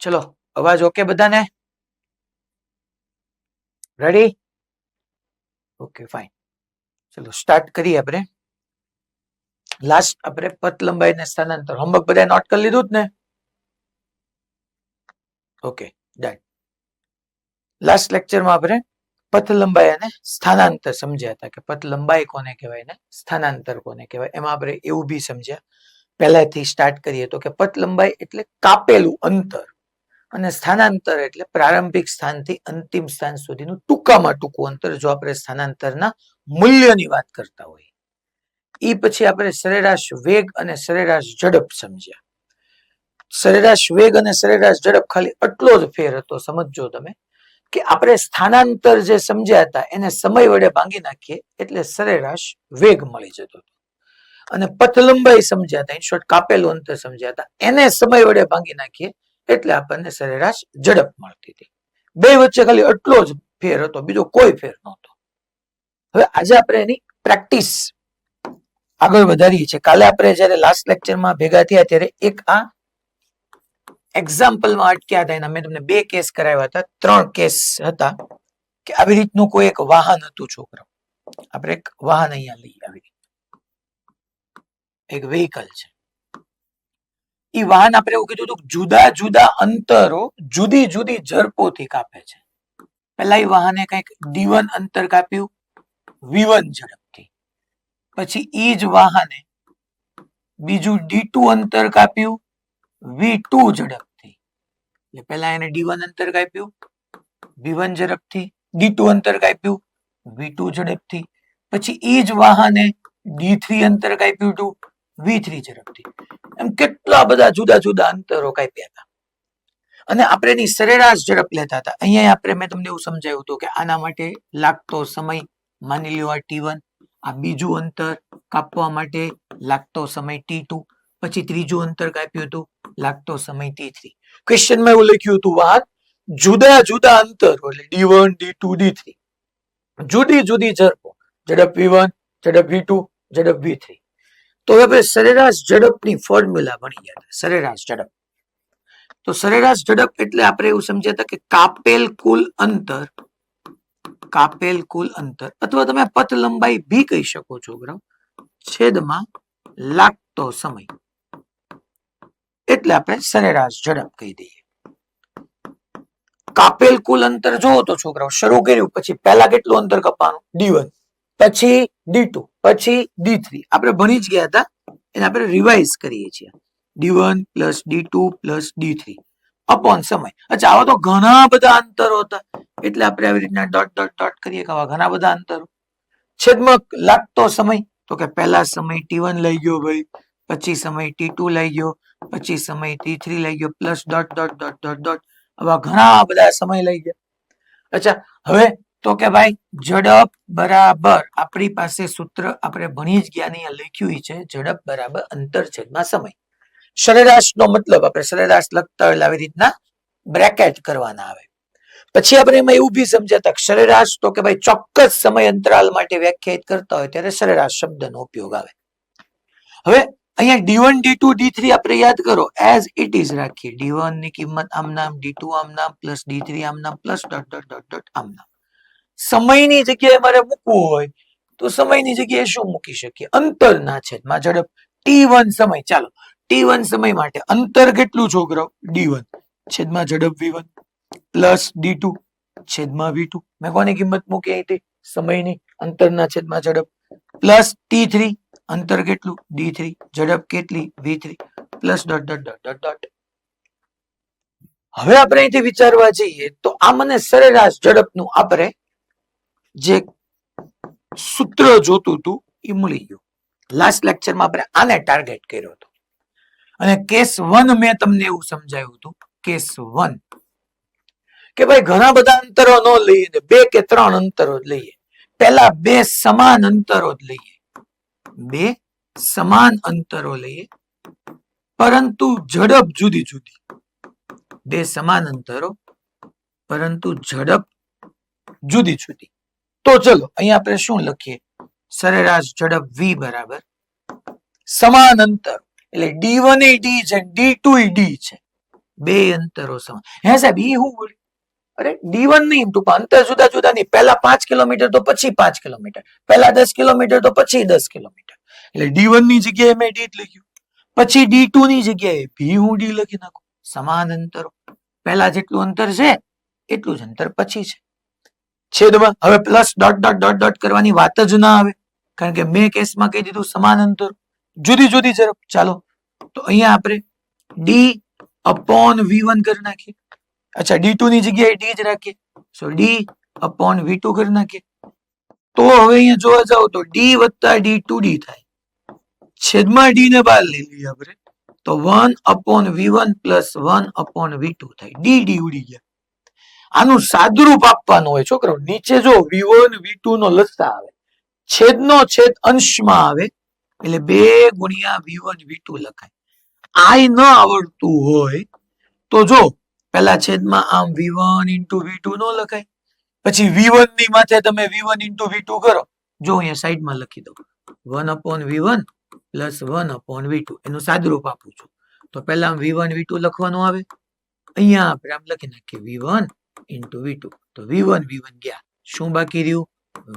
ચલો અવાજ ઓકે બધાને? રેડી? Okay fine. ચલો સ્ટાર્ટ કરીએ આપણે. લાસ્ટ આપણે પથ લંબાઈ ને સ્થાનાંતર હોમવર્ક બધા નોટ કરી લીધું જ ને? Okay done. લાસ્ટ લેક્ચરમાં આપણે પથ લંબાઈ અને સ્થાનાંતર સમજ્યા હતા કે પથ લંબાઈ કોને કહેવાય ને સ્થાનાંતર કોને કહેવાય. એમાં આપણે એવું બી સમજ્યા પહેલાથી સ્ટાર્ટ કરીએ તો કે પથ લંબાઈ એટલે કાપેલું અંતર અને સ્થાનાંતર એટલે પ્રારંભિક સ્થાનથી અંતિમ સ્થાન સુધીનું ટૂંકામાં ટૂંકું અંતર. જો આપણે સ્થાનાંતરના મૂલ્યની વાત કરતા હોઈએ એ પછી આપણે સરેરાશ વેગ અને સરેરાશ ઝડપ સમજ્યા. સરેરાશ વેગ અને સરેરાશ ઝડપ ખાલી આટલો જ ફેર હતો. સમજજો તમે કે આપણે સ્થાનાંતર જે સમજ્યા હતા એને સમય વડે ભાંગી નાખીએ એટલે સરેરાશ વેગ મળી જતો હતો અને પથ લંબાઈ સમજ્યા હતા, ઇન શોર્ટ કાપેલું અંતર સમજ્યા હતા, એને સમય વડે ભાંગી નાખીએ એટલે આપણને સરેરાશ ઝડપ મળતી હતી. બે વચ્ચે ખાલી આટલો જ ફેર હતો, બીજો કોઈ ફેર નહોતો. હવે આજે આપણે એની પ્રેક્ટિસ આગળ વધારીએ છીએ. કાલે આપણે જયારે લાસ્ટ લેક્ચરમાં ભેગા થયા ત્યારે એક આ એક્ઝામ્પલમાં અટક્યા હતા. એના મેં તમને 2 કેસ કરાવ્યા હતા, 3 કેસ હતા કે આવી રીતનું કોઈ એક વાહન હતું છોકરાઓ. આપણે એક વાહન અહીંયા લઈએ, આવી રીતે એક વ્હીકલ છે. એ વાહન આપણે એવું કીધું હતું જુદા જુદા અંતરો જુદી જુદી ઝડપોથી કાપે છે. પહેલા એ વાહને કંઈક d1 અંતર કાપ્યું v1 ઝડપથી, પછી એ જ વાહને બીજું d2 અંતર કાપ્યું v2 ઝડપથી. એટલે પહેલા એને d1 અંતર કાપ્યું v1 ઝડપથી, d2 અંતર કાપ્યું v2 ઝડપથી, પછી એ જ વાહને d3 અંતર કાપ્યું હતું v3 ઝડપથી. એમ કેટલા બધા જુદા જુદા અંતરો કાપ્યા હતા અને આપણે એની સરેરાશ ઝડપ લેતા હતા. અહીંયા આપણે મેં તમને એવું સમજાવ્યું હતું કે આના માટે લાગતો સમય માની લ્યો આ t1, આ બીજું અંતર કાપવા માટે લાગતો સમય t2, પછી ત્રીજું અંતર કાપ્યું હતું લાગતો સમય t3. ક્વેશ્ચનમાં એવું લખ્યું હતું વાત જુદા જુદા અંતરો એટલે d1 d2 d3 જુદી જુદી ઝડપો, ઝડપ v1 ઝડપ v2 ઝડપ v3. તો હવે સરેરાશ ઝડપની ફોર્મ્યુલા ભણી ગયા હતા. સરેરાશ ઝડપ, તો સરેરાશ ઝડપ એટલે આપણે એવું સમજ્યા હતા કે કાપેલ કુલ અંતર અથવા તમે પથ લંબાઈ બી કહી શકો છો છેદમાં લાગતો સમય, એટલે આપણે સરેરાશ ઝડપ કહી દઈએ. કાપેલ કુલ અંતર જોવો તો છોકરાઓ શરૂ કર્યું પછી પહેલા કેટલું અંતર કપાવાનું d1, પછી d2, પછી d3. આપણે ભણી જ ગયા હતા એને આપણે રિવાઇઝ કરીએ છીએ. d1 plus d2 plus d3 upon સમય. અચ્છા, આવા તો ઘણા બધા અંતરો હતા એટલે આપણે આવી રીતના ડોટ ડોટ ડોટ કરીએ કે આવા ઘણા બધા અંતરો. છેદમાં લાગતો સમય તો કે પહેલા સમય t1 લઈ ગયો ભાઈ, પછી સમય t2 લઈ ગયો, પછી સમય t3 લઈ ગયો, plus dot dot dot dot dot આવા ઘણા બધા સમય લઈ ગયા. અચ્છા, હવે તો કે ભાઈ ઝડપ બરાબર આપણી પાસે સૂત્ર આપણે ભણી જ ગયા ને લખ્યું છે ઝડપ બરાબર અંતર છેદમાં સમય. સરેરાશ નો મતલબ આપણે સરેરાશ લખતા હોય આવી રીતના બ્રેકેટ કરવાના આવે. પછી આપણે એમાં એવું બી સમજ્યા હતા સરેરાશ તો કે ભાઈ ચોક્કસ સમય અંતરાલ માટે વ્યાખ્યાયિત કરતા હોય ત્યારે સરેરાશ શબ્દનો ઉપયોગ આવે. હવે અહીંયા d1 d2 d3 આપણે યાદ કરો એઝ ઇટ ઇઝ રાખીએ. d1 ની કિંમત આમ નામ, d2 આમ નામ, પ્લસ d3 આમ નામ, plus dot dot dot dot આમ નામ. સમયની જગ્યાએ મારે મૂકવું હોય તો સમયની જગ્યાએ શું મૂકી શકીએ? અંતરના છેદમાં ઝડપ. t1 સમય, ચાલો t1 સમય માટે અંતર કેટલું છોકરાઓ d1 છેદમાં ઝડપ v1 પ્લસ d2 છેદમાં v2. મેં કોની કિંમત મૂકી હતી? સમયની. અંતરના છેદમાં ઝડપ પ્લસ t3 અંતર કેટલું d3 ઝડપ કેટલી v3 plus dot dot dot dot dot. હવે આપણે અહીંથી વિચારવા જઈએ તો આ મને સરેરાશ ઝડપનું આપણે જે સૂત્ર જોતું હતું એ મળી ગયું. લાસ્ટ લેક્ચરમાં આપણે આને ટાર્ગેટ કર્યો હતો અને કેસ 1 મેં તમને એવું સમજાવ્યું હતું. કેસ 1 કે ભાઈ ઘણા બધા અંતરો ન લઈએ, 2 કે 3 અંતરો જ લઈએ. પહેલા 2 સમાન અંતરો જ લઈએ, 2 સમાન અંતરો લઈએ પરંતુ ઝડપ જુદી જુદી. 2 સમાન અંતરો પરંતુ ઝડપ જુદી જુદી. તો ચલો અહીંયા આપણે શું લખીએ? સરેરાશ ઝડપ v બરાબર સમાન અંતર એટલે d1 એ d છે, d2 એ d છે, બે અંતરો સમાન. હે સાહેબ ઈ હું બોલ, અરે D1 નહીં ટૂંકમાં અંતર જુદા જુદા નહીં. પહેલા 5 કિલોમીટર તો પછી 5 કિલોમીટર, પહેલા 10 કિલોમીટર તો પછી 10 કિલોમીટર. એટલે D1 ની જગ્યાએ મેં D લખ્યું, પછી D2 ની જગ્યાએ ભી હું D લખી નાખું. સમાન અંતરો, પહેલા જેટલું અંતર છે એટલું જ અંતર પછી છે. છેદમાં હવે plus dot dot dot dot કરવાની વાત જ ના આવે, કારણ કે મેં કેસમાં કહી દીધું સમાન અંતર, જુદી જુદી ઝડપ. ચાલો તો અહીંયા આપણે D અપોન V1 કરી નાખીએ. અચ્છા D2 ની જગ્યાએ D જ રાખીએ, સો D અપોન V2 કરી નાખીએ. તો હવે અહીંયા જોવા જાવ તો D વત્તા D2 D થાય, છેદમાં D ને બહાર લઈ લઈએ આપણે તો 1 upon V1 plus 1 upon V2 થાય. D ઉડી ગયા. આનું સાદુરૂપ આપવાનું હોય છોકરો. નીચે જો V1 V2 નો લસા આવે, છેદનો છેદ અંશમાં આવે એટલે 2 ગુણ્યા V1 V2 લખાય. આય ન આવડતું હોય તો જો પેલા છેદમાં આમ V1 ઇન્ટુ V2 નો લખાય, પછી V1 ની માથે તમે V1 ઇન્ટુ V2 કરો. જો અહીંયા સાઈડમાં લખી દો 1 upon V1 plus 1 upon V2, એનું સાદુરૂપ આપું છું. તો પેલા V1 V2 લખવાનું આવે, અહીંયા આપણે આમ લખી નાખીએ V1 ઇન્ટુ V2, તો V1 V1 ગયા, શું બાકી રહ્યું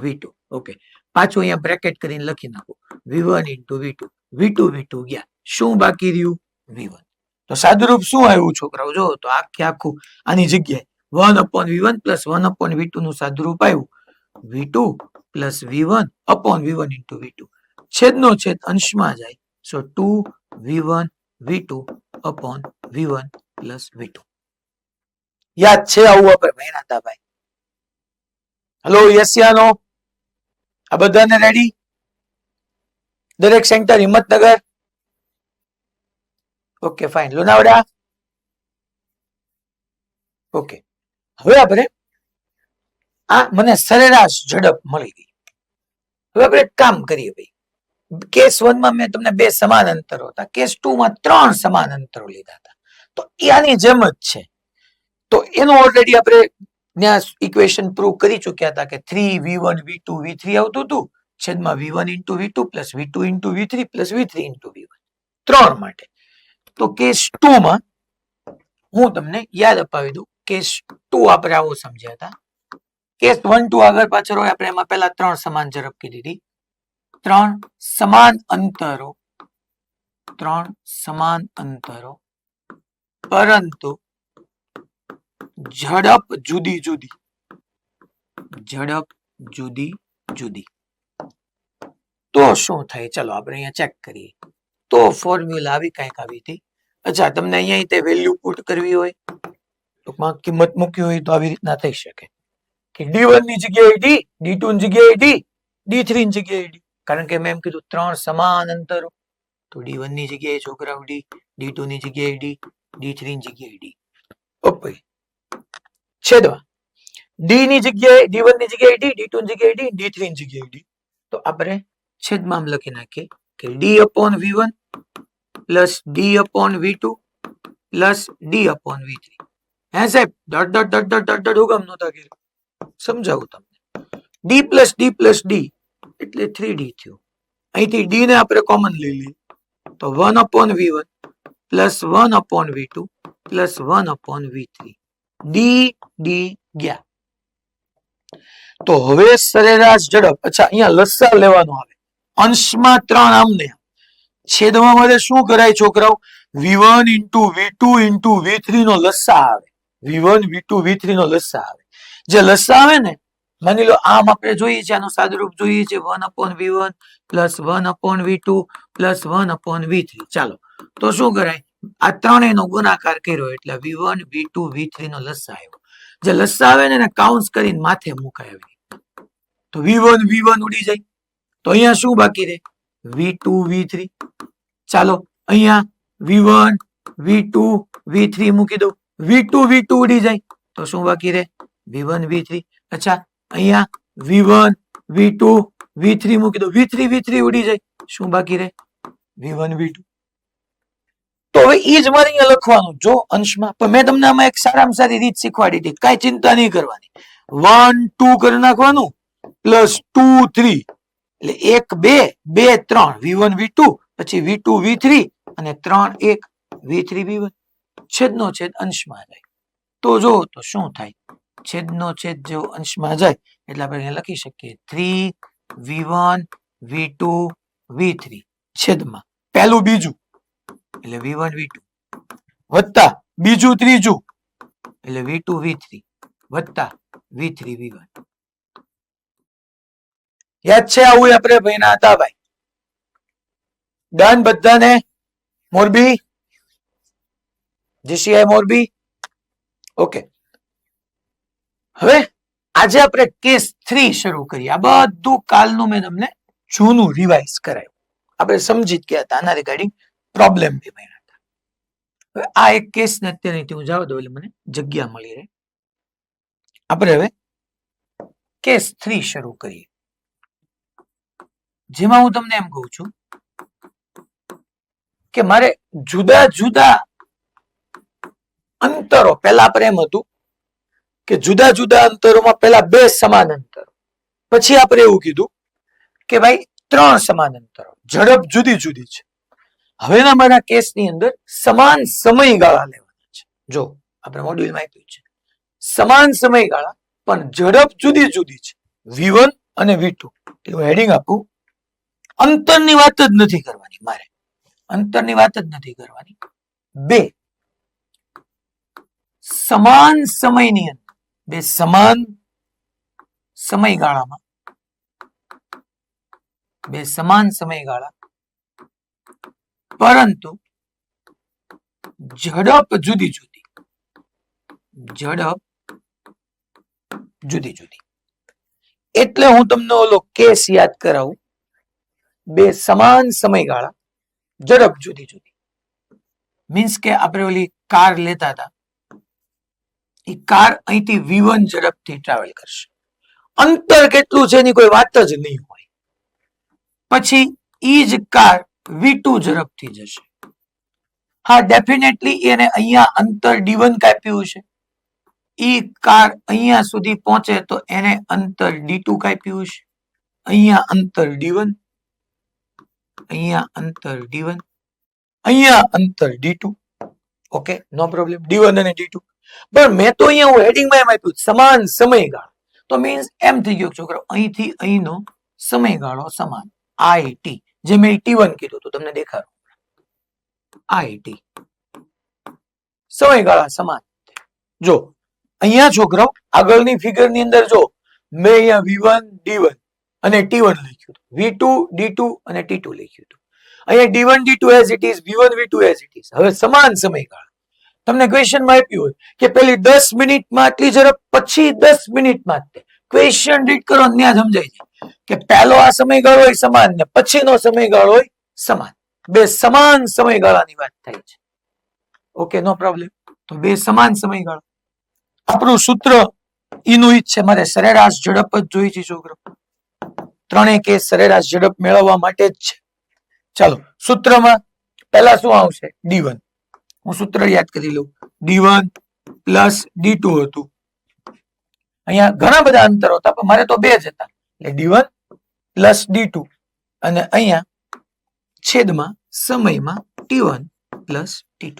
V2. ઓકે, પાછું અહીંયા બ્રેકેટ કરીને લખી નાખો V1 into V2, V2 V2 ગયા, શું બાકી રહ્યું V1. તો સાદુરૂપ શું આવ્યું છોકરાઓ? જો તો આખે આખું આની જગ્યાએ 1 upon V1 plus 1 upon V2 નું સાદુરૂપ આવ્યું V2 plus V1 upon V1 into V2, છેદનો છેદ અંશમાં જાય, સો 2 V1 V2 upon V1 plus V2. યાદ છે આવું આપણે ભણ્યા હતા ભાઈ? હેલો યસિયાનો, આ બધાને રેડી? દરેક centre Himmatnagar, okay fine. Lunawada, okay. હવે આપણે આ મને સરેરાશ ઝડપ મળી ગઈ. હવે આપણે એક કામ કરીએ ભાઈ. કેસ 1 માં મેં તમને 2 સમાન અંતરો હતા, કેસ 2 માં 3 સમાન અંતરો લીધા હતા. તો આની જેમ જ છે. તો એનો ઓલરેડી આપણે ત્યાં ઇક્વેશન પ્રૂવ કરી ચૂક્યા હતા કે 3V1 V2 V3 આવતું હતું, છેદમાં V1 into V2 plus V2 into V3 plus V3 into V1, 3 માટે. તો કેસ 2 માં હું તમને યાદ અપાવી દઉં. કેસ 2 આપણે આવો સમજ્યા હતા. કેસ 1 2 આગળ પાછળ હોય, આપણે એમાં પહેલા 3 સમાન ઝડપ કીધી હતી. 3 સમાન અંતરો, 3 સમાન અંતરો, પરંતુ ઝડપ જુદી જુદી, ઝડપ જુદી જુદી. તો શું થાય? ચલો આપણે અહીંયા ચેક કરીએ. તો ફોર્મ્યુલા આવી કંઈક આવી હતી. અચ્છા, તમને અહીંયા તે વેલ્યુ પુટ કરવી હોય, ટૂંકમાં કિંમત મૂકવી હોય તો આવી રીતના થઈ શકે કે D1 ની જગ્યાએ D, D2 ની જગ્યાએ D, D3 ની જગ્યાએ D. કારણ કે મેં એમ કીધું 3 સમાન અંતરો, તો D1 ની જગ્યાએ છોકરાઓ D, D2 ની જગ્યાએ D, D3 ની જગ્યાએ D. ઓકે, છેદવા D ની જગ્યાએ D1 ની જગ્યાએ D, D2 ની જગ્યાએ D, D3 ની જગ્યાએ D. તો આપણે છેદમાં લખી નાખીએ કે D upon V1 plus D upon V2 plus D upon V3. હે સાહેબ, dot dot dot dot dot dot હુકમ નહોતા કર્યું? સમજાવું તમને. D plus D plus D એટલે 3D થયું. અહીંથી D ને આપણે કોમન લઈ લઈએ તો 1 upon V1 plus 1 upon V2 plus 1 upon V3. D D ગયા. તો હવે સરેરાશ ઝડપ. અચ્છા, અહીંયા લસા લેવાનો આવે. અંશમાં 3 આમને, છેદમાં મારે શું કરાય છોકરાઓ? V1 into V2 into V3 નો લસા આવે. V1 V2 V3 નો લસા આવે. જે લસા આવે ને, માની લો આમ આપણે જોઈએ છે, આનું સાદુરૂપ જોઈએ છે 1 upon V1 plus 1 upon V2 plus 1 upon V3. ચાલો તો શું કરાય? આ ત્રણેયનો ગુણાકાર કર્યો એટલે V1 V2 V3 નો લસા આવ્યો. જે લસા આવે ને એને કાઉન્સ કરીને માથે મુકાય. તો V1 V1 ઉડી જાય, તો અહીંયા શું બાકી રહે? V2 V3. ચાલો અહીંયા V1 V2 V3 મૂકી દો, V2 V2 ઉડી જાય તો શું બાકી રહે? V1 V3. અચ્છા, અહીંયા V1 V2 V3 મૂકી દો, V3 V3 ઉડી જાય, શું બાકી રહે? V1 V2. તો હવે એ જ મારે અહીંયા લખવાનું જો અંશમાં. પણ મેં તમને આમાં એક સારામાં સારી રીત શીખવાડી હતી, કઈ ચિંતા નહીં કરવાની. 1 2 કરી નાખવાનું પ્લસ 2 3 એટલે 1 2 2 3 V1 V2 પછી V2 V3 અને 3 1 V3 V1. છેદનો છેદ અંશમાં જાય. તો જો તો શું થાય? છેદનો છેદ જો અંશમાં જાય એટલે આપણે અહીંયા લખી શકીએ 3v1 v2 v3 છેદમાં પહેલું બીજું એટલે v1 v2 વત્તા બીજું ત્રીજું એટલે v2 v3 વત્તા v3 v1. યાદ છે આવું આપણે ભણ્યા હતા ભાઈ? ડન બધાને? Morbi, GCI Morbi, okay. હવે આજે આપણે કેસ 3 શરૂ કરીએ. આ બધું કાલનું મેં તમને જૂનું રિવાઇઝ કરાયું, આપણે સમજી જ ગયા હતા, આના રિગાર્ડિંગ પ્રોબ્લેમ બી બન્યા હતા. હવે આ એક કેસ ને અત્યારે હું જવા દઉં એટલે મને જગ્યા મળી રહે. આપણે હવે કેસ 3 શરૂ કરીએ, જેમાં હું તમને એમ કહું છું કે મારે જુદા જુદા અંતરો, પહેલા આપણે એમ હતું કે જુદા જુદા અંતરોમાં પહેલા 2 સમાન અંતરો, પછી આપણે એવું કીધું કે ભાઈ 3 સમાન અંતરો, ઝડપ જુદી જુદી છે. હવેના મારા કેસની અંદર સમાન સમયગાળા લેવાના છે. જો આપણે મોડ્યુલમાં આપ્યું છે સમાન સમયગાળા પણ ઝડપ જુદી જુદી છે, v1 અને v2. એવું હેડિંગ આપું. અંતરની વાત જ નથી કરવાની મારે, અંતરની વાત જ નથી કરવાની. 2 સમાન સમયની અંદર, 2 સમાન સમયગાળામાં, 2 સમાન સમયગાળા પરંતુ ઝડપ જુદી જુદી, ઝડપ જુદી જુદી. એટલે હું તમને ઓલો કેસ યાદ કરાવું. 2 સમાન સમયગાળા, ઝડપ જુદી જુદી. મીન્સ કે આપણે ઓલી કાર લેતા હતા, એ કાર અહીંથી v1 ઝડપથી ટ્રાવેલ કરશે, અંતર કેટલું છે એની કોઈ વાત જ નહીં હોય. પછી ઈ જ કાર v2 ઝડપથી જશે. હા, ડેફિનેટલી એને અહીંયા અંતર d1 કાપ્યું છે. ઈ કાર અહીંયા સુધી પહોંચે તો એને અંતર d2 કાપ્યું છે. અહીંયા અંતર d1, અહીંયા અંતર d1, અહીંયા અંતર d2. ઓકે, નો પ્રોબ્લેમ, d1 અને d2. પણ મેં તો અહીંયા હું હેડિંગમાં એમ આપ્યું સમાન સમયગાળો, તો મીન્સ એમ થઈ ગયો છોકરો અહીંથી અહીંનો સમયગાળો સમાન, it, જે મેં t1 કીધું તો તમને દેખાડું, it સમયગાળા સમાન. જો અહીંયા છોકરો આગળની ફિગરની અંદર જો મેં અહીંયા v1 d1 અને t1 લખ્યું, v2 d2 અને t2 લખ્યું હતું. અહીંયા d1 d2 as it is, v1 v2 as it is. હવે સમાન સમયગાળા તમને ક્વેશ્ચનમાં આપ્યું હોય કે પેલી 10 મિનિટમાં આટલી ઝડપ, પછી 10 મિનિટમાં ક્વેશ્ચન રીડ કરો ત્યાં સમજાય જાય કે પહેલો આ સમયગાળો હોય સમાન ને પછીનો સમયગાળો હોય સમાન. 2 સમાન સમયગાળાની વાત થાય છે. ઓકે, નો પ્રોબ્લેમ. તો 2 સમાન સમયગાળા. આપણું સૂત્ર ઈનું ઈ જ છે, મારે સરેરાશ ઝડપ જ જોઈ છે છોકરો. ત્રણેય કેસ સરેરાશ ઝડપ મેળવવા માટે જ છે. ચાલો સૂત્રમાં પહેલા શું આવશે? d1. હું સૂત્ર યાદ કરી લઉં. d1 પ્લસ d2 હતું. અહીંયા ઘણા બધા અંતરો હતા પણ મારે તો 2 જ હતા, એટલે d1 પ્લસ d2 અને અહીંયા છેદમાં સમયમાં t1 પ્લસ t2.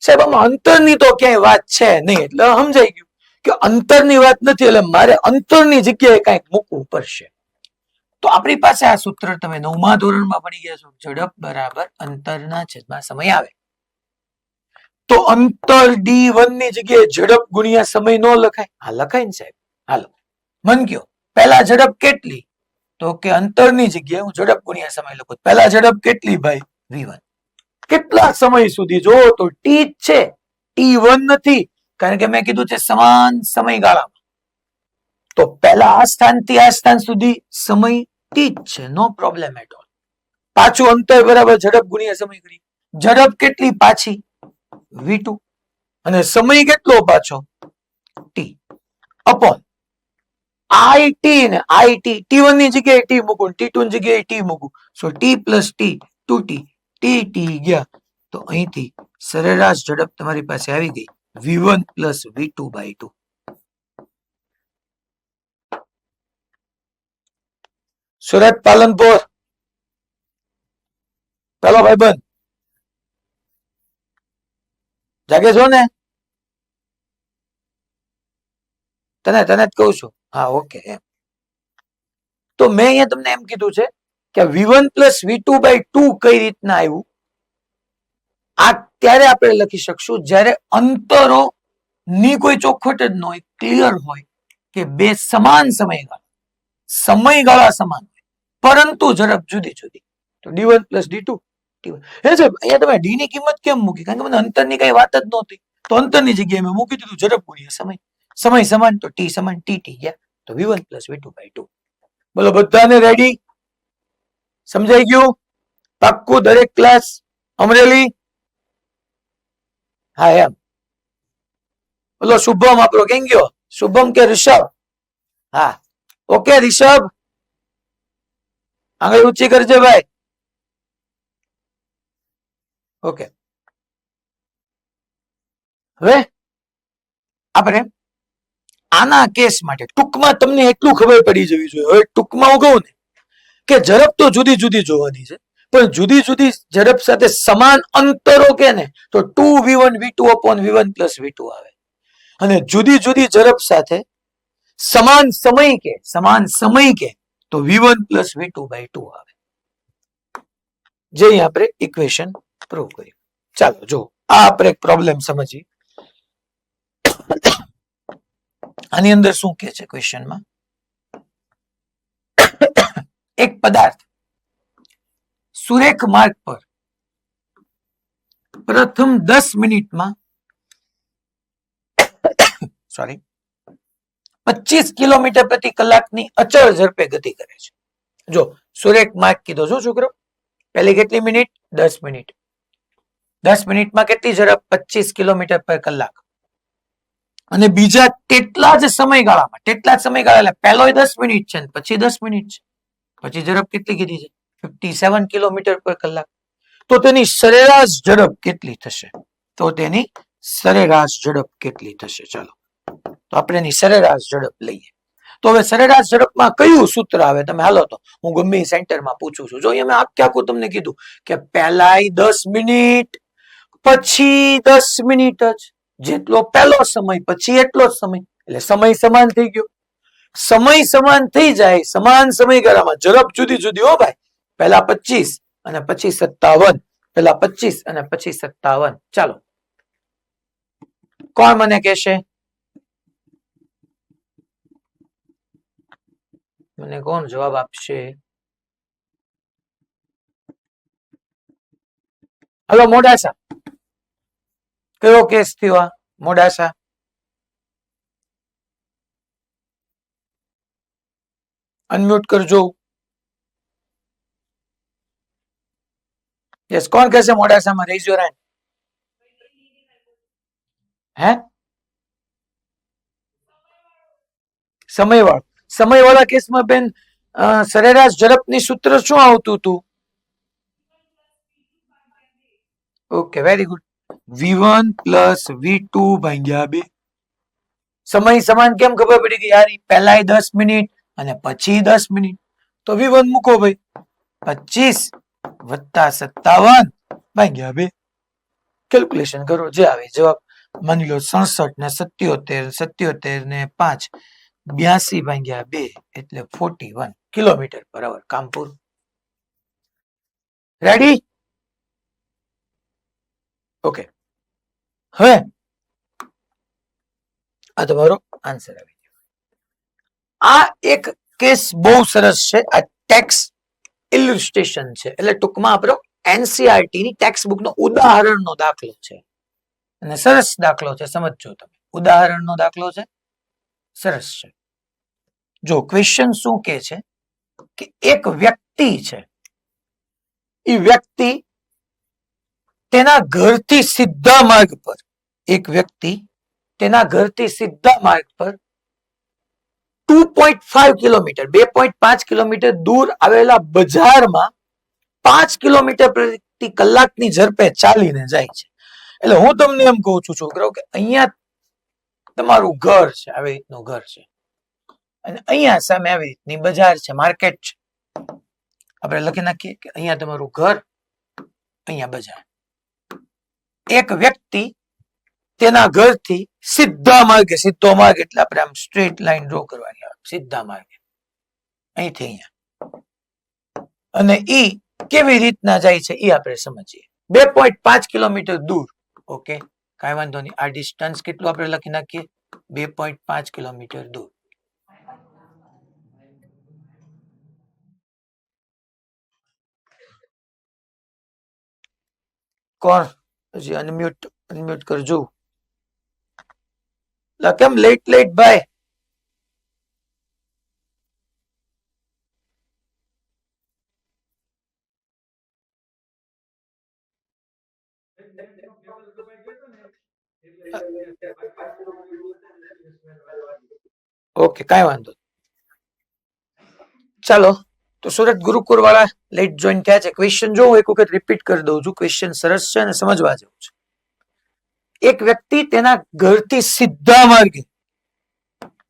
સાહેબ આમાં અંતરની તો ક્યાંય વાત છે નહીં, એટલે સમજાઈ ગયું કે અંતરની વાત નથી, એટલે મારે અંતરની જગ્યાએ કંઈક મૂકવું પડશે. તો આપણી પાસે આ સૂત્ર તમે 9મા ધોરણમાં ભણી ગયા છો, ઝડપ બરાબર અંતરના છેદમાં સમય આવે. તો અંતર d1 ની જગ્યાએ ઝડપ ગુણ્યા સમય નો લખાય? હા લખાય ને સાહેબ. હાલો મન કયો પહેલા ઝડપ કેટલી? તો કે અંતરની જગ્યાએ હું ઝડપ ગુણ્યા સમય લખું. પહેલા ઝડપ કેટલી ભાઈ? v1. કેટલા સમય સુધી? જો તો t જ છે, t1 નથી, કારણ કે મેં કીધું છે સમાન સમયગાળામાં. તો પહેલા આ સ્થાનથી આ સ્થાન સુધી સમય t જ છે, નો પ્રોબ્લેમ એટ ઓલ. પાછું અંતર બરાબર ઝડપ ગુણ્યા સમય કરી. ઝડપ કેટલી પાછી? v2 અને સમય કેટલો પાછો? t અપોન it ને it, t1 ની જગ્યાએ t મૂકું, t2 ની જગ્યાએ t મૂકું, સો t plus t 2t, t ગયા તો અહીંથી સરેરાશ ઝડપ તમારી પાસે આવી ગઈ v1 plus v2 by 2. Surat Palanpur પેલો ભાઈબંધ જાગે છો ને? તને જ કહું છું. હા, ઓકે. તો મેં અહીંયા તમને એમ કીધું છે કે V1 પ્લસ V2 બાય 2 કઈ રીતના આવ્યું, આ ત્યારે આપણે લખી શકશું જ્યારે અંતરો ની કોઈ ચોખવટ જ ન હોય, ક્લિયર હોય કે બે સમાન સમયગાળા સમાન પરંતુ ઝડપ જુદી જુદી. તો D1 પ્લસ D2 હે સાહેબ, અહીંયા તમે ડી ની કિંમત કેમ મૂકી? કારણ કે મને અંતરની કઈ વાત જ નહોતી, તો અંતરની જગ્યાએ મેં મૂકી દીધું ઝડપ ગુણ્યા સમય. સમય સમાન તો ટી સમાન ટી ગયા, તો V1 પ્લસ V2 બાય 2. બોલો બધાને રેડી? સમજાઈ ગયું? પાક્કું દરેક ક્લાસ? અમરેલી? હા એમ. બોલો શુભમ આપણો કેમ ગયો? શુભમ કે ઋષભ? હા ઓકે ઋષભ, આંગળી ઊંચી કરજે ભાઈ. ઓકે, હવે આપણે આના કેસ માટે ટૂંકમાં તમને એટલું ખબર પડી જવી જોઈએ. હવે ટૂંકમાં હું કહું ને કે ઝડપ તો જુદી જુદી જોવાની છે, પણ જુદી જુદી ઝડપ સાથે સમાન અંતરો કે ને તો 2v1 v2 upon v1 plus v2 આવે, અને જુદી જુદી ઝડપ સાથે સમાન સમય કે તો v1 plus v2 by 2 આવે. જે આપણે ઇક્વેશન પ્રૂવ કર્યું. ચાલો જો આ આપણે એક પ્રોબ્લેમ સમજીએ. આની અંદર શું કે છે ક્વેશ્ચનમાં? એક પદાર્થ સુરેખ માર્ગ પર પ્રથમ 10 મિનિટમાં 25 કિલોમીટર પ્રતિ કલાકની અચળ ઝડપે ગતિ કરે છે. જો સુરેખ માર્ગ કીધો છો છોકરો, પહેલી કેટલી મિનિટ? 10 મિનિટ. 10 મિનિટમાં કેટલી ઝડપ? 25 કિલોમીટર પર કલાક. અને બીજા તેટલા જ સમયગાળામાં, એટલે પહેલો 10 મિનિટ છે પછી 10 મિનિટ છે, પછી ઝડપ કેટલી કીધી છે? 57 કિલોમીટર પર કલાક. તો તેની સરેરાશ ઝડપ કેટલી થશે? ચાલો તો આપણે એની સરેરાશ ઝડપ લઈએ. તો હવે સરેરાશ ઝડપમાં કયું સૂત્ર આવે? તમે હાલો તો હું ગમે સેન્ટરમાં પૂછું છું. જો અહીંયા મેં આખું તમને કીધું કે પહેલા 10 મિનિટ પછી 10 મિનિટ જ, જેટલો પહેલો સમય પછી એટલો જ સમય, એટલે સમય સમાન થઈ ગયો. સમય સમાન થઈ જાય, સમાન સમયગાળામાં ઝડપ જુદી જુદી હો ભાઈ. પહેલા 25 અને પછી 57, પહેલા 25 અને પછી 57. ચાલો કોણ મને કહેશે? મને કોણ જવાબ આપશે? હલો મોડાસા, કયો કેસ થયો આ મોડાસા? અનમ્યુટ કરજો. યસ, કોણ કહેશે મોડાસામાં? Rays your hand. હે સમયવાળા કેસમાં બેન સરેરાશ ઝડપની સૂત્ર શું આવતું હતું? Okay, very good. v1 plus v2 ભાગ્યા 2. સમય સમાન કેમ ખબર પડી કે યાર? પહેલા 10 મિનિટ અને પછી 10 મિનિટ, તો v1 મૂકો ભાઈ, 25 વત્તા 57 ભાગ્યા 2. કેલ્ક્યુલેશન કરો, જે આવે જવાબ. માની લો 67 ને 77, 77 ને 5, 82 ભાગ્યા 2 એટલે 41 કિલોમીટર પર અવર. કામ પૂરું. રેડી? ઓકે, હવે આ તમારો આન્સર આવી ગયો. આ એક કેસ બહુ સરસ છે. આ ટેક્સ ઇલ્યુસ્ટ્રેશન છે, એટલે ટૂંકમાં આપણો એનસીઆરટી ની ટેક્સ્ટ બુક નો ઉદાહરણનો દાખલો છે, અને સરસ દાખલો છે. સમજજો તમે, ઉદાહરણનો દાખલો છે, સરસ છે. જો ક્વેશ્ચન શું કે છે કે એક વ્યક્તિ છે, એ વ્યક્તિ તેના ઘરથી સીધા માર્ગ પર, એક વ્યક્તિ તેના ઘરથી સીધા માર્ગ પર 2.5 કિલોમીટર 2.5 કિલોમીટર દૂર આવેલા બજારમાં 5 કિલોમીટર પ્રતિ કલાકની ઝડપે ચાલીને જાય છે. એટલે હું તમને એમ કહું છું છોકરાઓ કે અહીંયા તમારું ઘર છે, આવી રીતનું ઘર છે, અને અહીંયા સામે આવી રીતની બજાર છે, માર્કેટ છે. આપણે લખી નાખીએ કે અહીંયા તમારું ઘર, અહીંયા બજાર. એક વ્યક્તિ તેના ઘરથી સીધા માર્ગે, સીધો માર્ગ એટલે આપણે આમ સ્ટ્રેટ લાઈન ડ્રો કરવાની આવે, સીધા માર્ગે અહીંથી અહીંયા, અને ઈ કેવી રીતના જાય છે એ આપણે સમજીએ. 2.5 કિલોમીટર દૂર. ઓકે, કાંઈ વાંધો નહીં. આ ડિસ્ટન્સ કેટલું આપણે લખી નાખીએ, 2.5 કિલોમીટર દૂર. કોણ હજી અનમ્યુટ કરજો. કેમ લેટ ભાઈ? ઓકે, કાંઈ વાંધો. ચાલો, તો સુરત ગુરુકુળ વાળા લેટ જોઈન થયા છે. ક્વેશ્ચન જો હું એક વખત રિપીટ કરી દઉં છું. ક્વેશ્ચન સરસ છે અને સમજવા જેવું છે. એક વ્યક્તિ તેના ઘરથી સીધા માર્ગે,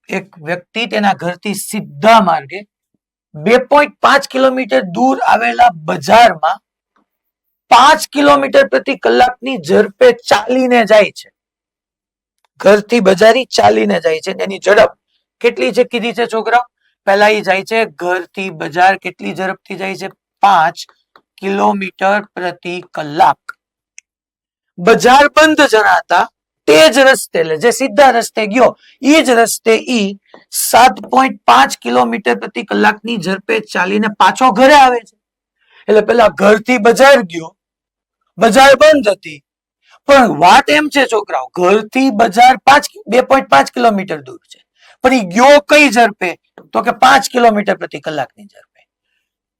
એક વ્યક્તિ તેના ઘરથી સીધા માર્ગે 2.5 કિલોમીટર દૂર આવેલા બજારમાં 5 કિલોમીટર પ્રતિ કલાકની ઝડપે ચાલીને જાય છે. ઘરથી બજારી ચાલીને જાય છે. એની ઝડપ કેટલી છે કીધી છે છોકરાઓ? પહેલા એ જાય છે ઘરથી બજાર, કેટલી ઝડપથી જાય છે? 5 કિલોમીટર પ્રતિ કલાક. બજાર બંધ જણાતા તે જ રસ્તે, જે સીધા રસ્તે ગયો એ જ રસ્તે ઈ 7.5 કિલોમીટર પ્રતિ કલાકની ઝડપે ચાલીને પાછો ઘરે આવે છે. એટલે પેલા ઘરથી બજાર ગયો, બજાર બંધ હતી, પણ વાત એમ છે છોકરાઓ, ઘરથી બજાર 2.5 કિલોમીટર દૂર છે, પણ એ ગયો કઈ ઝડપે? તો કે 5 કિલોમીટર પ્રતિ કલાકની ઝડપે.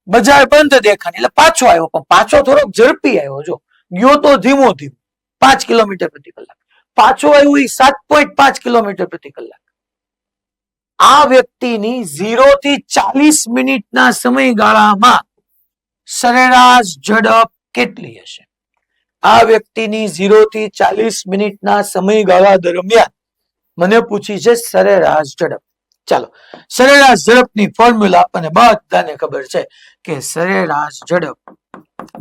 બજાર બંધ દેખાણી એટલે પાછો આવ્યો, પણ પાછો થોડોક ઝડપી આવ્યો. જો ગયો તો ધીમો 5 કિલોમીટર પ્રતિ કલાક, પાછો આવ્યું એ 7.5 કિલોમીટર પ્રતિ કલાક. આ વ્યક્તિની 0 થી 40 મિનિટના સમયગાળામાં સરેરાશ ઝડપ કેટલી હશે? આ વ્યક્તિની 0 થી 40 મિનિટના સમયગાળા દરમિયાન મને પૂછી છે સરેરાશ ઝડપ. ચાલો, સરેરાશ ઝડપની ફોર્મ્યુલા આપણને બધાને ખબર છે કે સરેરાશ ઝડપ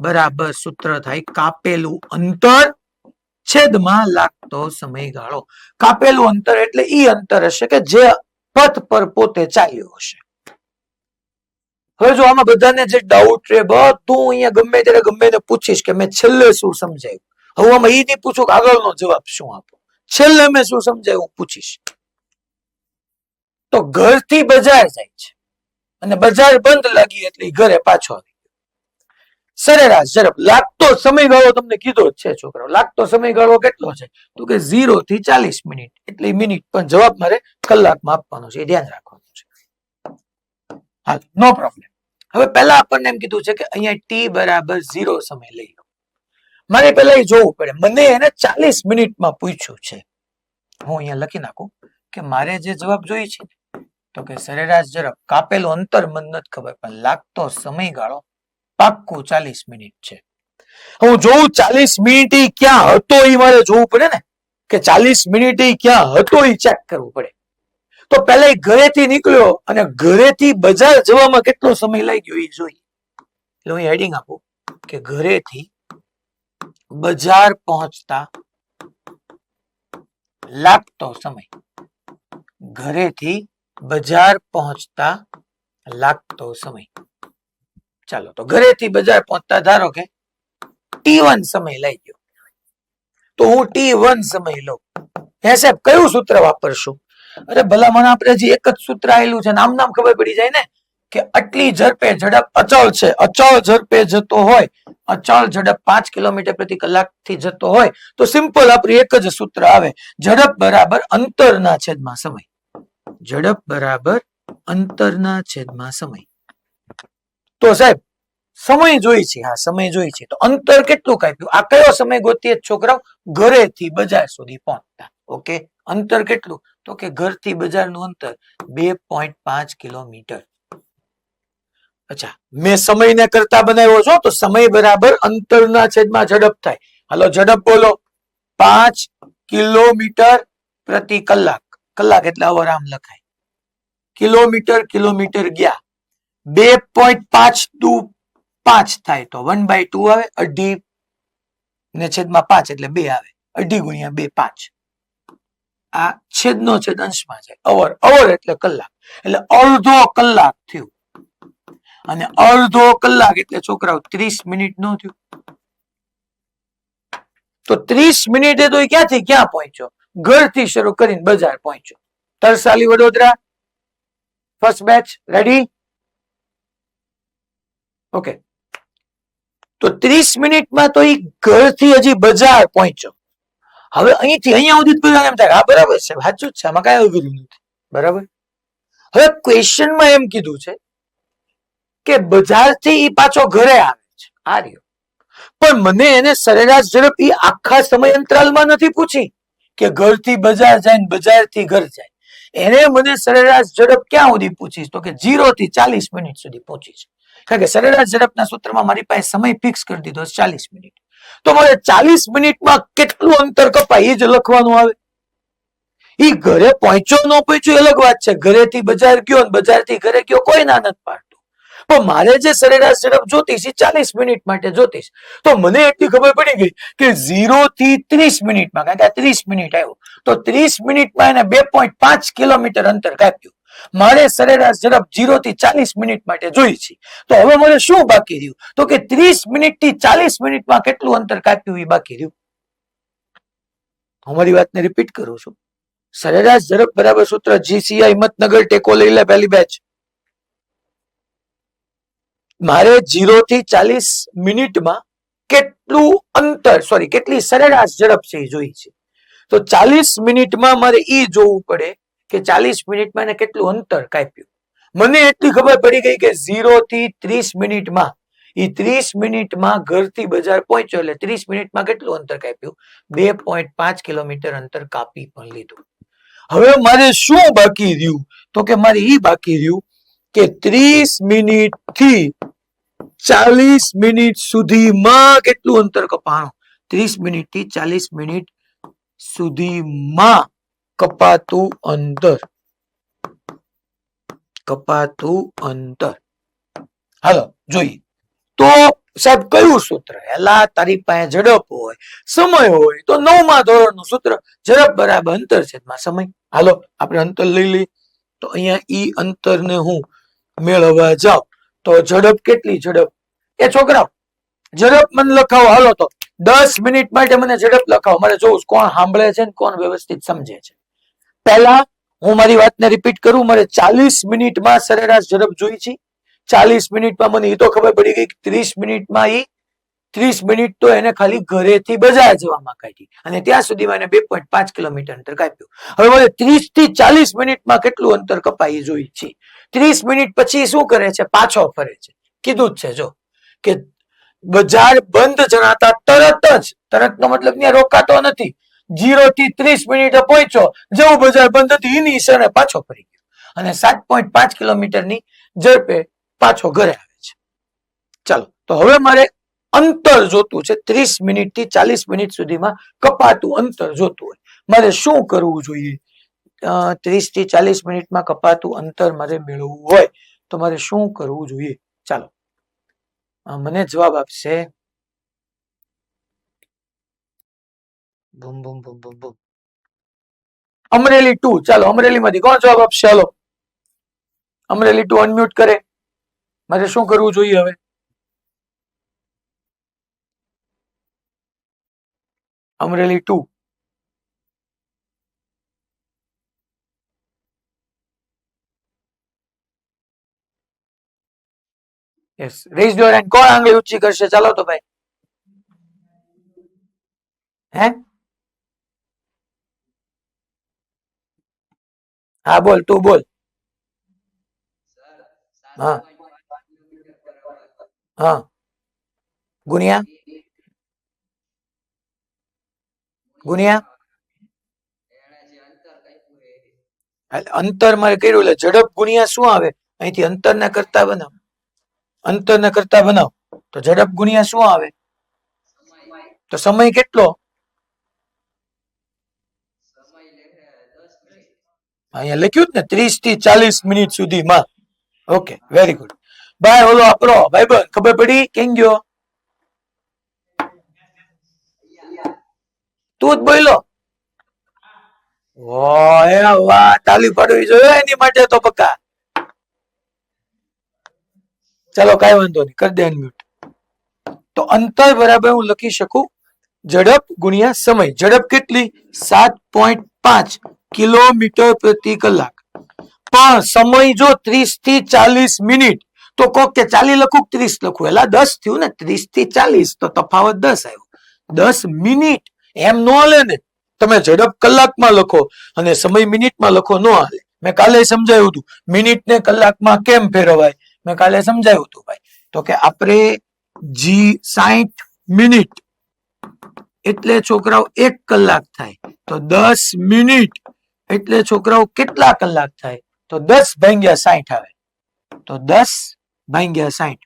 બરાબર સૂત્ર થાય કાપેલું અંતર છેદમાં લાગતો સમયગાળો. કાપેલું અંતર એટલે ઈ અંતર હશે કે જે પથ પર પોતે ચાલ્યો હશે. હવે જો આમાં બધાને જે ડાઉટ રે બધું અહીંયા ગમે ત્યારે ગમે તેને પૂછીશ કે મેં છેલ્લે શું સમજાયું. હવે આમાં ઈ નહીં પૂછું કે આગળનો જવાબ શું આપો, છેલ્લે મેં શું સમજાયું પૂછીશ. તો ઘરથી બજાર જાય છે અને બજાર બંધ લાગી એટલે ઘરે પાછો આવી. સરેરાશ ઝડપ લાગતો સમયગાળો તમને કીધો જ છે છોકરાઓ. લાગતો સમયગાળો કેટલો છે? તો કે 0 થી 40 મિનિટ એટલે મિનિટ, પણ જવાબ મારે કલાકમાં આપવાનો છે, એ ધ્યાન રાખવાનું છે. હા, નો પ્રોબ્લેમ. હવે પહેલા આપણને એમ કીધું છે કે અહીંયા ટી બરાબર 0 સમય લઈ લો. મારે પહેલા એ જોવું પડે. મને એને 40 મિનિટમાં પૂછ્યું છે. હું અહીંયા લખી નાખું કે મારે જે જવાબ જોઈએ છે તો કે સરેરાશ ઝડપ કાપેલું અંતર મને નથી ખબર, પણ લાગતો સમયગાળો પાક્કું 40 મિનિટ છે. હું જોઉં 40 મિનિટ ક્યાં હતો એ મારે જોવું પડે ને, કે 40 મિનિટ ક્યાં હતો એ ચેક કરવું પડે. તો પહેલા ઘરેથી નીકળ્યો અને ઘરેથી બજાર જવામાં કેટલો સમય લાગ્યો એ જોઈએ. એટલે હું હેડિંગ આપું કે ઘરેથી બજાર પહોંચતા લાગતો સમય. ઘરેથી બજાર પહોંચતા લાગતો સમય. ચાલો, તો ઘરેથી બજાર પહોંચતા ધારો કે T1 સમય લઈ ગયો, તો હું T1 સમય લઉં. હે સાહેબ, કયું સૂત્ર વાપરશું? અરે ભલામણ આપણે જે એક જ સૂત્ર આવેલું છે, નામ ખબર પડી જાય ને, કે આટલી ઝડપે ઝડપ અચળ છે, અચળ ઝડપે જતો હોય, અચળ ઝડપ 5 કિલોમીટર પ્રતિ કલાક થી જતો હોય, તો સિમ્પલ આપણું એક જ સૂત્ર આવે, ઝડપ બરાબર અંતરના છેદમાં સમય. ઝડપ બરાબર અંતરના છેદમાં સમય. તો સાહેબ સમય જોઈ છે, હા સમય જોઈ છે, તો અંતર કેટલું કાપ્યું? આ કયો સમય ગોતીએ છોકરાઓ? ઘરેથી બજાર સુધી પહોંચતા. ઓકે, અંતર કેટલું? તો કે ઘરથી બજારનું અંતર 2.5 કિલોમીટર. અચ્છા, મેં સમયને કરતા બનાવ્યો છો, તો સમય બરાબર અંતરના છેદમાં ઝડપ થાય. હાલો ઝડપ બોલો. 5 કિલોમીટર પ્રતિ કલાક. કલાક એટલે અવર આમ લખાય. કિલોમીટર ગયા. 2.5 × 5 થાય તો 1/2 આવે. અઢી ને છેદમાં 5 એટલે 2 આવે. અઢી ગુણ્યા 2 5. આ છેદનો છેદ અંશમાં જાય. અવર અવર એટલે કલાક, એટલે અડધો કલાક થયું. અને અડધો કલાક એટલે છોકરાઓ 30 મિનિટ નો થયું. તો 30 મિનિટે તો ક્યાંથી ક્યાં પહોંચ્યો? ઘરથી શરૂ કરીને બજાર પહોંચ્યો. Tarsali Vadodara first batch ready? Okay. તો 30 મિનિટમાં તો એ ઘરથી હજી બજાર પહોંચ્યો. હવે અહીંથી અહીંયા સુધી બધાને એમ થાય હા બરાબર છે, સાચું જ છે, આમાં કઈ અઘરું નથી. બરાબર. હવે ક્વેશ્ચનમાં એમ કીધું છે કે બજારથી એ પાછો ઘરે આવે છે, આ રહ્યો. પણ મને એને સરેરાશ ઝડપ એ આખા સમય અંતરાલમાં નથી પૂછી કે ઘરથી બજાર જાય ને બજારથી ઘર જાય. એને મને સરેરાશ ઝડપ ક્યાં સુધી પૂછી તો કે 0 થી 40 મિનિટ સુધી પૂછી છે. કારણ કે સરેરાશ ઝડપના સૂત્રમાં મારી પાસે સમય ફિક્સ કરી દીધો 40 મિનિટ. તો મારે 40 મિનિટમાં કેટલું અંતર કપાય એ જ લખવાનું આવે. એ ઘરે પહોંચ્યો ન પહોંચ્યો અલગ વાત છે. ઘરેથી બજાર ગયો ને બજારથી ઘરે ગયો કોઈ ના નથી પાડતું. પણ મારે જે સરેરાશ ઝડપ જોતી છે 40 મિનિટ માટે જોતી. તો મને એટલી ખબર પડી ગઈ કે 0 થી 30 મિનિટમાં, કારણ કે 30 મિનિટ આવ્યો તો 30 મિનિટમાં એને 2.5 કિલોમીટર અંતર કાપ્યું. મારે સરેરાશ ઝડપ 0 થી 40 મિનિટ માટે જોઈ છે. તો હવે મને શું બાકી રહ્યું તો કે 30 મિનિટ થી 40 મિનિટમાં કેટલું અંતર કાપ્યું એ બાકી રહ્યું. હું મારી વાતને રિપીટ કરું છું. સરેરાશ ઝડપ બરાબર સૂત્ર GCI હિંમતનગર ટેકો લઈ લે પહેલી બેચ. મારે 0 થી 40 મિનિટમાં કેટલું અંતર કેટલી સરેરાશ ઝડપ છે એ જોઈ છે. તો 40 મિનિટમાં મારે એ જોવું પડે કે 40 મિનિટમાં એને કેટલું અંતર કાપ્યું. મને એટલી ખબર પડી ગઈ કે 0 થી 30 મિનિટમાં એ 30 મિનિટમાં ઘરથી બજાર પહોંચ્યો એટલે 30 મિનિટમાં કેટલું અંતર કાપ્યું? 2.5 કિલોમીટર અંતર કાપી પણ લીધું. હવે મારે શું બાકી રહ્યું તો કે મારે એ બાકી રહ્યું કે 30 મિનિટ થી 40 મિનિટ સુધીમાં કેટલું અંતર કપાણું? 30 મિનિટ થી 40 મિનિટ સુધીમાં કપાતું અંતર. હાલો જોઈએ. તો સાહેબ કયું સૂત્ર? એલા તારી પાસે ઝડપ હોય સમય હોય તો 9મા ધોરણનું સૂત્ર ઝડપ બરાબર અંતર છેદમાં સમય. હાલો આપણે અંતર લઈ લઈએ. તો અહીંયા ઈ અંતરને હું મેળવવા જાઉં તો ઝડપ કેટલી? ઝડપ એ છોકરા ઝડપ મને લખાવો. હાલો તો 10 મિનિટ માટે મને ઝડપ લખાવો. મારે જોવું કોણ સાંભળે છે ને કોણ વ્યવસ્થિત સમજે છે. પહેલા હું મારી વાતને રિપીટ કરું. મારે 40 મિનિટમાં સરેરાશ ઝડપ જોઈ છે. 40 મિનિટમાં મને એ તો ખબર પડી ગઈ કે 30 મિનિટમાં એ 30 મિનિટ તો એને ખાલી ઘરેથી બજાર જવામાં કાઢી અને ત્યાં સુધીમાં એને 2.5 કિલોમીટર અંતર કાપ્યું. હવે મને 30 થી 40 મિનિટમાં કેટલું અંતર કપાય એ જોઈ છે. 30 મિનિટ પછી શું કરે છે? પાછો ફરે છે. કીધું જ છે જો કે બજાર બંધ જણાતા તરત નો મતલબ ત્યાં રોકાતો નથી. 0 થી 30 મિનિટે પહોંચ્યો, જેવું બજાર બંધ હતી એની ઈશારે પાછો ફરી ગયો અને 7.5 કિલોમીટરની ઝડપે પાછો ઘરે આવે છે. ચાલો તો હવે મારે અંતર જોતું છે. 30 મિનિટ થી 40 મિનિટ સુધીમાં કપાતું અંતર જોતું હોય મારે શું કરવું જોઈએ? 30 થી 40 મિનિટમાં કપાતું અંતર મારે મેળવવું હોય તો મારે શું કરવું જોઈએ? ચાલો મને જવાબ આપશે અમરેલી 2. ચાલો અમરેલી માંથી કોણ જવાબ આપશે? હાલો અમરેલી 2 અનમ્યુટ કરે. મારે શું કરવું જોઈએ હવે? Amreli 2. Yes rays your hand. કોણ આંગળી ઊંચી કરશે? ચાલો તો ભાઈ. હે હા બોલ, તું બોલ. હા હા ગુણ્યા અંતર મારે કર્યું એટલે ઝડપ ગુણ્યા શું આવે? અહીંથી અંતરના કરતા બનાવ. અંતરના કરતા બનાવ તો ઝડપ ગુણ્યા શું આવે? તો સમય કેટલો? અહીંયા લખ્યું જ ને 30 થી 40 મિનિટ સુધીમાં. Okay very good. ભાઈ ઓલો આપણો ભાઈ ખબર પડી કેમ ગયો? તું જ બોલો. વાહ વાહ, તાલી પાડવી જોઈએ એની માટે તો પક્કા. ચાલો કઈ વાંધો નહીં, કરી દે અનમ્યુટ. તો અંતર બરાબર હું લખી શકું ઝડપ ગુણ્યા સમય. ઝડપ કેટલી? 7.5 કિલોમીટર પ્રતિ કલાક. પણ સમય જો 30 થી 40 મિનિટ, તો કોક કે 40 લખું 30 લખું, એલા 10 થયું ને, 30 થી 40 તો તફાવત 10 આવ્યો. 10 મિનિટ એમ નો હાલે ને. તમે ઝડપ કલાકમાં લખો અને સમય મિનિટમાં લખો, નો હાલે. મેં કાલે સમજાવ્યું હતું મિનિટ ને કલાકમાં કેમ ફેરવાય. મેં કાલે સમજાવ્યું હતું ભાઈ. તો કે આપણે જી 60 મિનિટ એટલે છોકરાઓ 1 કલાક થાય, તો 10 મિનિટ એટલે છોકરાઓ કેટલા કલાક થાય? તો 10 ભાગ્યા 60 આવે. તો 10 ભાગ્યા 60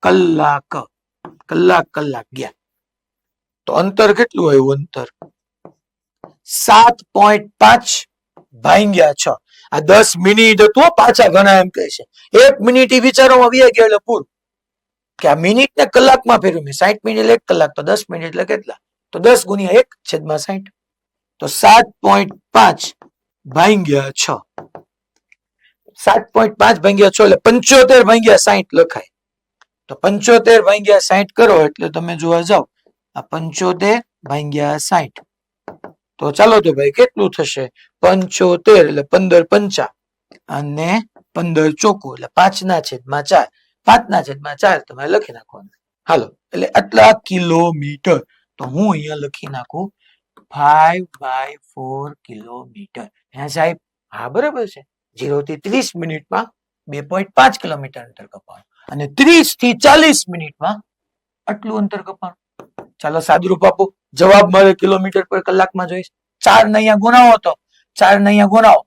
કલાક. કલાક ગયા. તો અંતર કેટલું આવ્યું? અંતર 7.5 ભાગ્યા 6. આ 10 મિનિટ હતું, પાછા ઘણા એમ કહે છે 1 મિનિટ વિચારોમાં આવી ગયો એટલે પૂરું. કે આ મિનિટ ને કલાકમાં ફેરવ્યું મેં. 60 મિનિટ એટલે 1 કલાક, તો 10 મિનિટ એટલે કેટલા? તો 10 ગુણ્યા 1 છેદમાં 60. તો 7.5 ભાગ્યા 6. 7.5 ભાગ્યા 6 એટલે 75 ભાગ્યા 60 લખાય. તો 75 ભાગ્યા 60 કરો એટલે તમે જોવા જાઓ આ 75 ભાગ્યા 60. તો ચાલો તો ભાઈ કેટલું થશે? 75 એટલે 15 પંચા અને 15 ચોકું એટલે 5 ના છેદમાં 4. 5 ના છેદમાં 4 તમે લખી નાખવાનું. હાલો, એટલે આટલા કિલોમીટર. તો હું અહીંયા લખી નાખું 5/4 કિલોમીટર. હે સાહેબ? હા બરાબર છે. 0 થી 30 મિનિટમાં 2.5 કિલોમીટર અંતર કપાવાનું અને 30 થી 40 મિનિટમાં આટલું અંતર કપાવાનું. ચાલો સાદુરૂપ આપો. જવાબ મળે કિલોમીટર પર કલાકમાં જોઈશ. 4 ને અહીંયા ગુણાવો, તો 4 ને અહીંયા ગુણાવો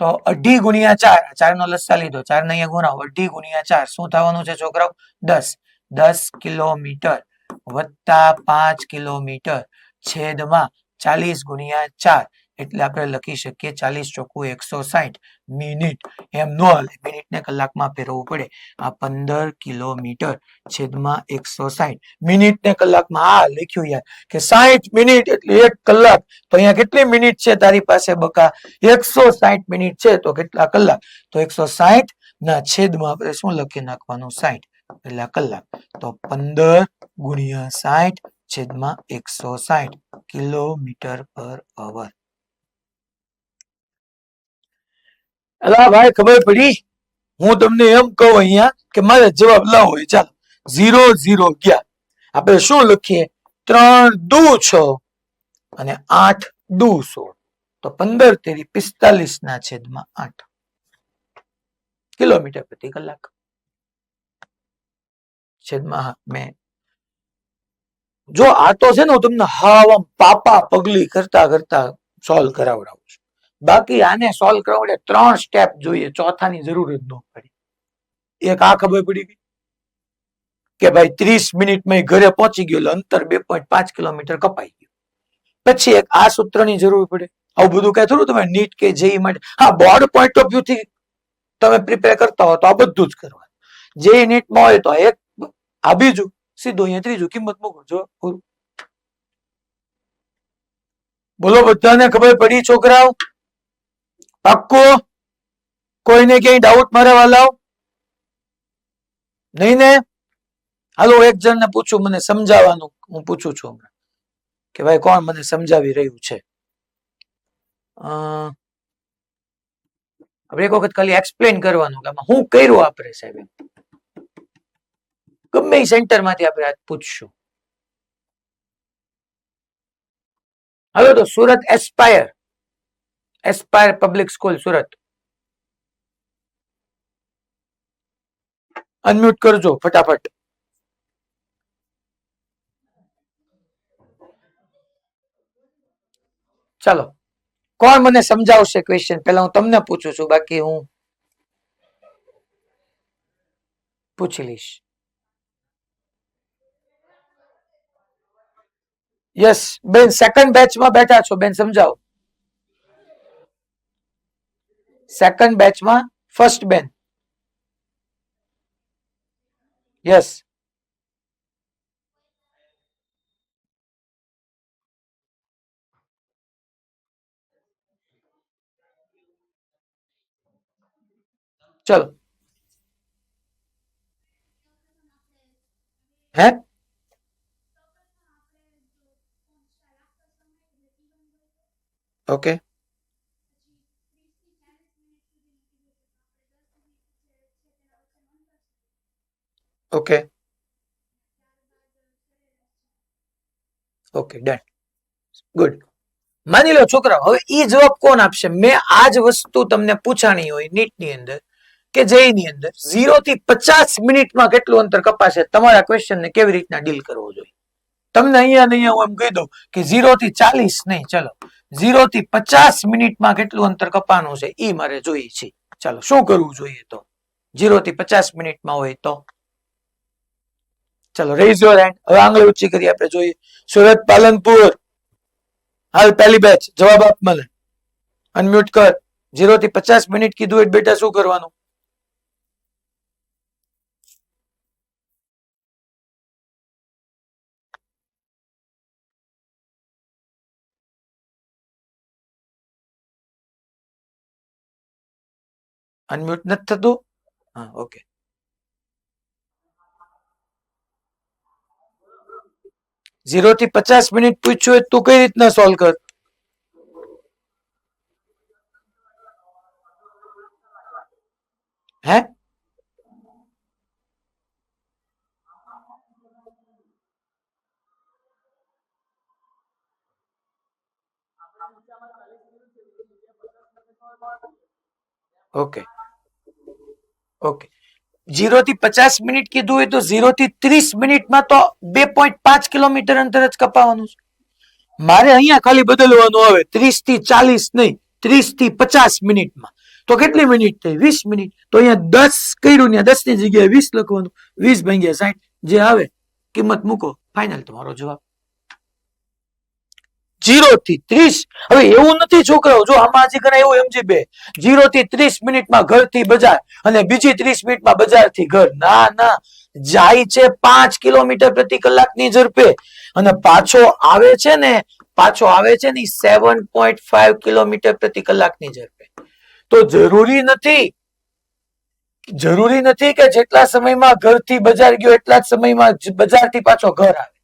તો 2.5 ગુણ્યા 4. 4 નો લસા લીધો, 4 ને અહીંયા ગુણાવો 2.5 ગુણ્યા 4 શું થવાનું છે છોકરાઓ? 10. 10 કિલોમીટર વત્તા 5 કિલોમીટર છેદમાં 40 ગુણ્યા 4 એટલે આપણે લખી શકીએ 40 ચોખ્ખું 160 મિનિટ. એમ નો હાલે, મિનિટ ને કલાકમાં ફેરવવું પડે. આ 15 કિલોમીટર છેદમાં 160 મિનિટ ને કલાકમાં. આ લખ્યું યાર કે 60 મિનિટ એટલે 1 કલાક. તો અહીંયા કેટલી મિનિટ છે તારી પાસે બકા? 160 મિનિટ છે. તો કેટલા કલાક? તો 160 ના છેદમાં આપણે શું લખી નાખવાનું? 60 એટલે કલાક. તો 15 ગુણ્યા 60 છેદમાં 160 કિલોમીટર પર અવર. અલા ભાઈ ખબર પડી? હું તમને એમ કહું અહીંયા કે મારે જવાબ લાવો. ચાલો 0 0 ગયા. આપણે શું લખીએ? 3 દુ 6 અને 8 દુ 16. તો 15 તેરી 45 ના છેદમાં 8 કિલોમીટર પ્રતિ કલાક. છેદમાં મેં જો આ તો છે ને હું તમને હાવ આમ પાપા પગલી કરતા કરતા સોલ્વ કરાવડાવું છું. બાકી આને સોલ્વ કરવા માટે 3 સ્ટેપ જોઈએ, ચોથાની જરૂર જ ન પડી. એક આ ખબર પડી ગઈ કે ભાઈ 30 મિનિટમાં ઘરે પહોંચી ગયો એટલે અંતર 2.5 કિલોમીટર કપાઈ ગયું. પછી એક આ સૂત્રની જરૂર પડે. આવું બધું કઈ થોડું તમે નીટ કે જેઈ માટે, હા બોર્ડ પોઈન્ટ ઓફ વ્યૂ થી તમે પ્રિપેર કરતા હો તો આ બધું જ કરવાનું. જેઈ નીટમાં હોય તો એક આ બીજું સીધું અહીંયા ત્રીજું કિંમત મૂકો. જો બોલો બધાને ખબર પડી છોકરાઓ? પાક્કો? કોઈને ક્યાંય ડાઉટ મારા વાલાઓ? નહીં ને? હાલો એક જણને પૂછું, મને સમજાવવાનું હું પૂછું છું હમણાં કે ભાઈ કોણ મને સમજાવી રહ્યું છે? આપણે એક વખત ખાલી એક્સપ્લેન કરવાનું કે હું કર્યું આપણે સાહેબ. ગમે સેન્ટર માંથી આપણે આજ પૂછશું. હાલો તો Surat aspire public school Surat. Unmute કરજો ફટાફટ. ચાલો કોણ મને સમજાવશે ક્વેશ્ચન? પહેલા હું તમને પૂછું છું, બાકી હું પૂછી લઈશ. યસ બેન, સેકન્ડ બેચમાં બેઠા છો બેન, સમજાવો. સેકન્ડ બેચમાં ફર્સ્ટ બેન. યસ ચલો હે okay okay okay done good. માની લો છોકરાઓ, હવે ઈ જવાબ કોણ આપશે? મેં આ જ વસ્તુ તમને પૂછાણી હોય નીટ ની અંદર કે જેઈ ની અંદર 0 થી 50 મિનિટમાં કેટલું અંતર કપાશે, તમારા ક્વેશ્ચન ને કેવી રીતના ડીલ કરવો જોઈએ. તમને અહીંયા ને અહીંયા હું એમ કહી દઉં કે 0 થી 40 નહીં, ચલો 0 થી 50 મિનિટમાં કેટલું અંતર કપાનું છે ઈ મારે જોઈએ છે. ચાલો શું કરવું જોઈએ? તો 0 થી 50 મિનિટમાં હોય તો ચલો રેઝ યોર હેન્ડ. હવે આંગળી ઊંચી કરી આપણે જોઈએ. સુરત, પાલનપુર, હાલ પહેલી બેચ જવાબ આપ મને. અનમ્યુટ કર. 0 થી 50 મિનિટ કીધું એટલે બેટા શું કરવાનું? અનમ્યુટ નથી થતું? હા ઓકે. ઝીરો થી 50 મિનિટ પૂછ્યું હોય તું કઈ રીતના સોલ્વ કર? હે ઓકે ઓકે. 0 થી 50 મિનિટ કીધું હોય તો 0 થી 30 મિનિટમાં તો 2.5 કિલોમીટર અંતર જ કપાવવાનું છે. મારે અહીંયા ખાલી બદલવાનું આવે 30 થી 40 નહીં, 30 થી 50 મિનિટમાં. તો કેટલી મિનિટ થઈ? 20 મિનિટ. તો અહીંયા 10 કર્યું ને 10 ની જગ્યાએ 20 લખવાનું. 20 ભાગ્યા 60 જે આવે કિંમત મૂકો, ફાઇનલ તમારો જવાબ. 0 થી 30. હવે એવું નથી છોકરાઓ, જો આમાં હજી ઘણા એવું સમજી બે 0 થી 30 મિનિટમાં ઘરથી બજાર અને બીજી 30 મિનિટમાં બજારથી ઘર. ના ના, જાય છે 5 કિલોમીટર પ્રતિ કલાકની ઝડપે અને પાછો આવે છે ને 7.5 કિલોમીટર પ્રતિ કલાકની ઝડપે. તો જરૂરી નથી કે જેટલા સમયમાં ઘરથી બજાર ગયો એટલા જ સમયમાં બજારથી પાછો ઘર આવે.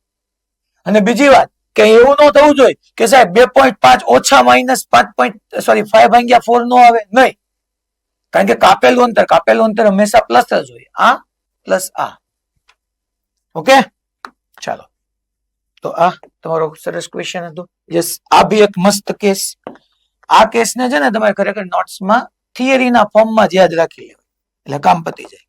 અને બીજી વાત કે એવું ન થવું જોઈએ કે સાહેબ 2.5 ઓછા -5.4 નો આવે નહીં, કારણ કે કાપેલું અંતર હંમેશા પ્લસ જ હોય. આ પ્લસ આ. ઓકે ચાલો, તો આ તમારો સરસ ક્વેશ્ચન હતો. યસ, આ બી એક મસ્ત કેસ. આ કેસને છે ને તમારે ખરેખર નોટ્સમાં થિયરીના ફોર્મમાં જ યાદ રાખી લેવું એટલે કામ પતી જાય.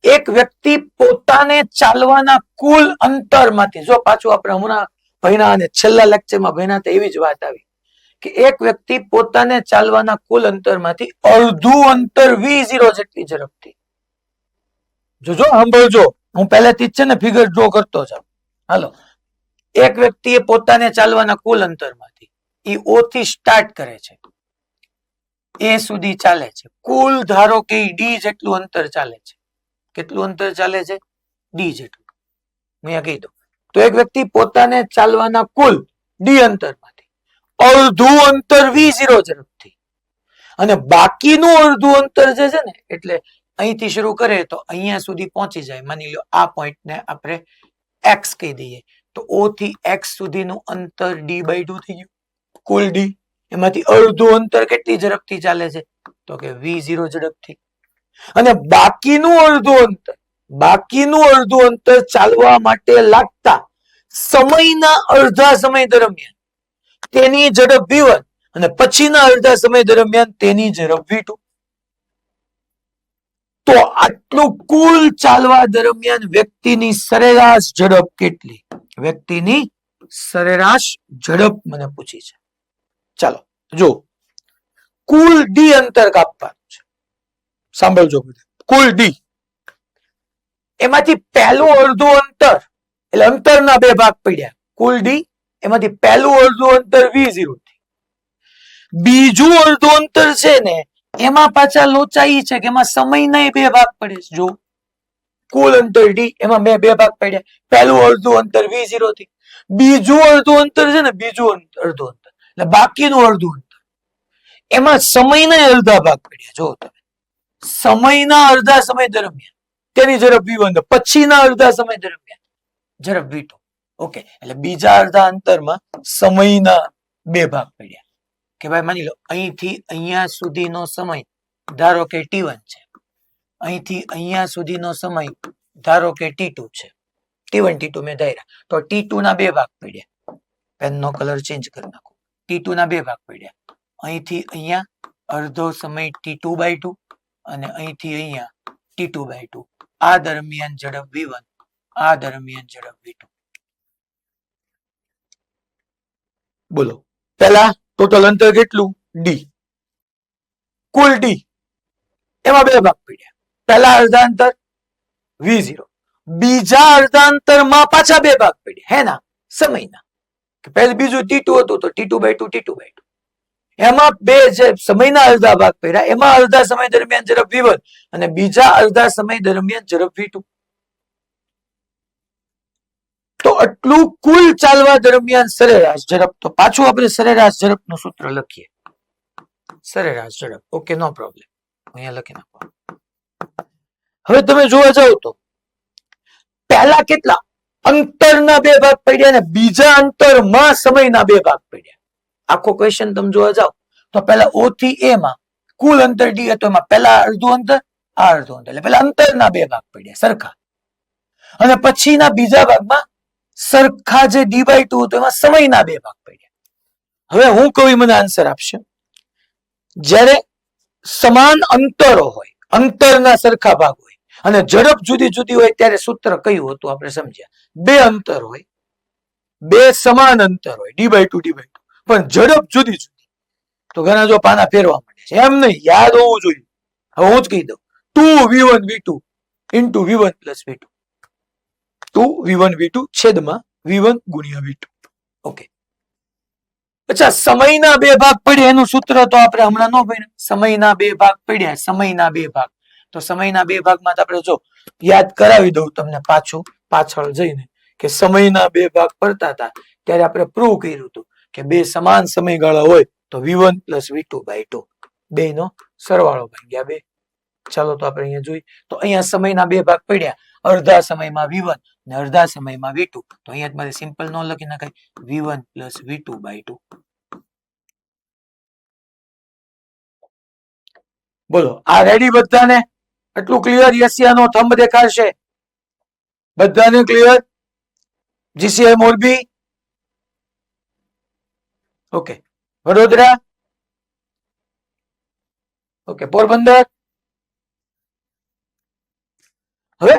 એક વ્યક્તિ પોતાને ચાલવાના કુલ અંતરમાંથી, જો પાછું આપણે હમણાં ભણ્યા અને છેલ્લા લેક્ચરમાં ભણ્યા તો એવી જ વાત આવી કે એક વ્યક્તિ પોતાને ચાલવાના કુલ અંતરમાંથી અડધું અંતર v0 જેટલી ઝડપથી, જોજો સાંભળજો, હું પહેલેથી જ છે ને ફિગર ડ્રો કરતો જાઉં. હાલો, એક વ્યક્તિએ પોતાને ચાલવાના કુલ અંતરમાંથી એ ઓ થી સ્ટાર્ટ કરે છે, એ સુધી ચાલે છે. કુલ ધારો કે ડી જેટલું અંતર ચાલે છે. કેટલું અંતર ચાલે છે? ડી જેટલું. અહીંયા કહી દઉં તો એક વ્યક્તિ પોતાને ચાલવાના કુલ ડી અંતરમાંથી અડધું અંતર v0 ઝડપથી અને બાકીનું અડધું અંતર જે છે ને, એટલે અહીંથી શરૂ કરે તો અહીંયા સુધી પહોંચી જાય. માની લો આ પોઈન્ટને આપણે x કહી દઈએ તો O થી x સુધીનું અંતર d/2 થઈ ગયું. કુલ ડી એમાંથી અડધું અંતર કેટલી ઝડપથી ચાલે છે? તો કે v0 ઝડપથી. અને બાકીનું અડધું અંતર ચાલવા માટે લાગતા સમયના અડધા સમય દરમિયાન તેની ઝડપ v1 અને પછીના અડધા સમય દરમિયાન તેની ઝડપ v2. તો આટલું કુલ ચાલવા દરમિયાન વ્યક્તિની સરેરાશ ઝડપ કેટલી? વ્યક્તિની સરેરાશ ઝડપ મને પૂછી છે. ચાલો જો, કુલ ડી અંતર કાપવાનું છે. સાંભળજો બધું. કુલ ડી એમાંથી પહેલું અડધું અંતર, એટલે અંતરના બે ભાગ પડ્યા. કુલ ડી એમાંથી પહેલું અડધું અંતર v0 થી, બીજું અડધું અંતર છે ને એમાં પાછા લોચા ઈ છે કે એમાં સમયના બે ભાગ પડે છે. જો કુલ અંતર ડી એમાં મેં બે ભાગ પડ્યા. પહેલું અડધું અંતર v0 થી, બીજું અડધું અંતર છે ને, બીજું અડધું અંતર એટલે બાકીનું અડધું અંતર એમાં સમયના અડધા ભાગ પડ્યા. જો તમે સમયના અડધા સમય દરમિયાન તેની ઝડપ v1, પછીના અડધા સમય દરમિયાન ઝડપ v2. ઓકે, એટલે બીજા અડધા અંતરમાં સમયના બે ભાગ પડ્યા કે ભાઈ માની લો અહીંથી અહીંયા સુધીનો સમય ધારો કે t1 છે, અહીંથી અહીંયા સુધીનો સમય ધારો કે t2 છે. t1 t2 મેં ધાર્યા તો t2 ના બે ભાગ પડ્યા. પેનનો કલર ચેન્જ કરી નાખો. t2 ના બે ભાગ પડ્યા. અહીંથી અહીંયા અડધો સમય t2/2 અને અહીંથી અહીંયા t2/2. આ દરમિયાન ઝડપ v1, આ દરમિયાન ઝડપ v2. બોલો પહેલા ટોટલ અંતર કેટલું? d. કુલ d એમાં બે ભાગ પડ્યા. પહેલા અડધા અંતર v0, બીજા અડધા અંતરમાં પાછા બે ભાગ પડ્યા. હે ના સમયના. પહેલું બીજું t2 હતું તો t2/2 t2/2. એમાં બે જે સમયના અડધા ભાગ પડ્યા એમાં અડધા સમય દરમિયાન ઝડપ v1 અને બીજા અડધા સમય દરમિયાન ઝડપ v2. તો આટલું કુલ ચાલવા દરમિયાન સરેરાશ ઝડપ. તો પાછું આપણે સરેરાશ ઝડપનું સૂત્ર લખીએ. સરેરાશ ઝડપ. ઓકે, નો પ્રોબ્લેમ. અહીંયા લખી નાખો. હવે તમે જોવા જાવ તો પહેલા કેટલા અંતરના બે ભાગ પડ્યા અને બીજા અંતરમાં સમયના બે ભાગ પડ્યા. આખો ક્વેશ્ચન તમે જોવા જાવ તો પહેલા o થી a માં કુલ અંતર d હતો, એમાં પહેલા અડધું અંતર, આ અડધું અંતર, એટલે પહેલા અંતરના બે ભાગ પડ્યા સરખા, અને પછીના બીજા ભાગમાં સરખા જે d/2 હતો એમાં સમયના બે ભાગ પડ્યા. હવે હું કહું મને આન્સર આપશે. જ્યારે સમાન અંતરો હોય, અંતરના સરખા ભાગ હોય અને ઝડપ જુદી જુદી હોય ત્યારે સૂત્ર કયું હતું આપણે સમજ્યા. બે અંતર હોય, બે સમાન અંતર હોય d/2 d/2, પણ ઝડપ જુદી જુદી. તો ઘણા જો પાના ફેરવા માંડે છે, એમ નહીં, યાદ હોવું જોઈએ. હવે હું જ કહી દઉં 2v1 v2 into v1 plus v2. 2v1 v2 છેદમાં v1 ગુણ્યા v2. ઓકે, અચ્છા, સમયના બે ભાગ પડ્યા એનું સૂત્ર તો આપણે હમણાં ન ભણ્યા. સમયના બે ભાગ પડ્યા, સમયના બે ભાગ. તો સમયના બે ભાગમાં આપણે જો યાદ કરાવી દઉં તમને પાછળ જઈને કે સમયના બે ભાગ પડતા હતા ત્યારે આપણે પ્રૂવ કર્યું હતું કે બે સમાન સમયગાળા હોય તો v1 plus v2/2 બેનો સરવાળો ભાગ્યા 2. ચાલો તો આપણે અહીંયા જોઈએ તો અહીંયા સમયના બે ભાગ પડ્યા, અડધા સમયમાં v1 ને અડધા સમયમાં v2. તો અહીંયા મારે સિમ્પલ ન લખી નાખાય, v1 plus v2/2. બોલો આ રેડી બધાને? એટલું ક્લિયર? યસિયાનો થંબ દેખાશે બધાને? Clear? GCI Morbi, okay, Vadodara, okay, Porbandar. હવે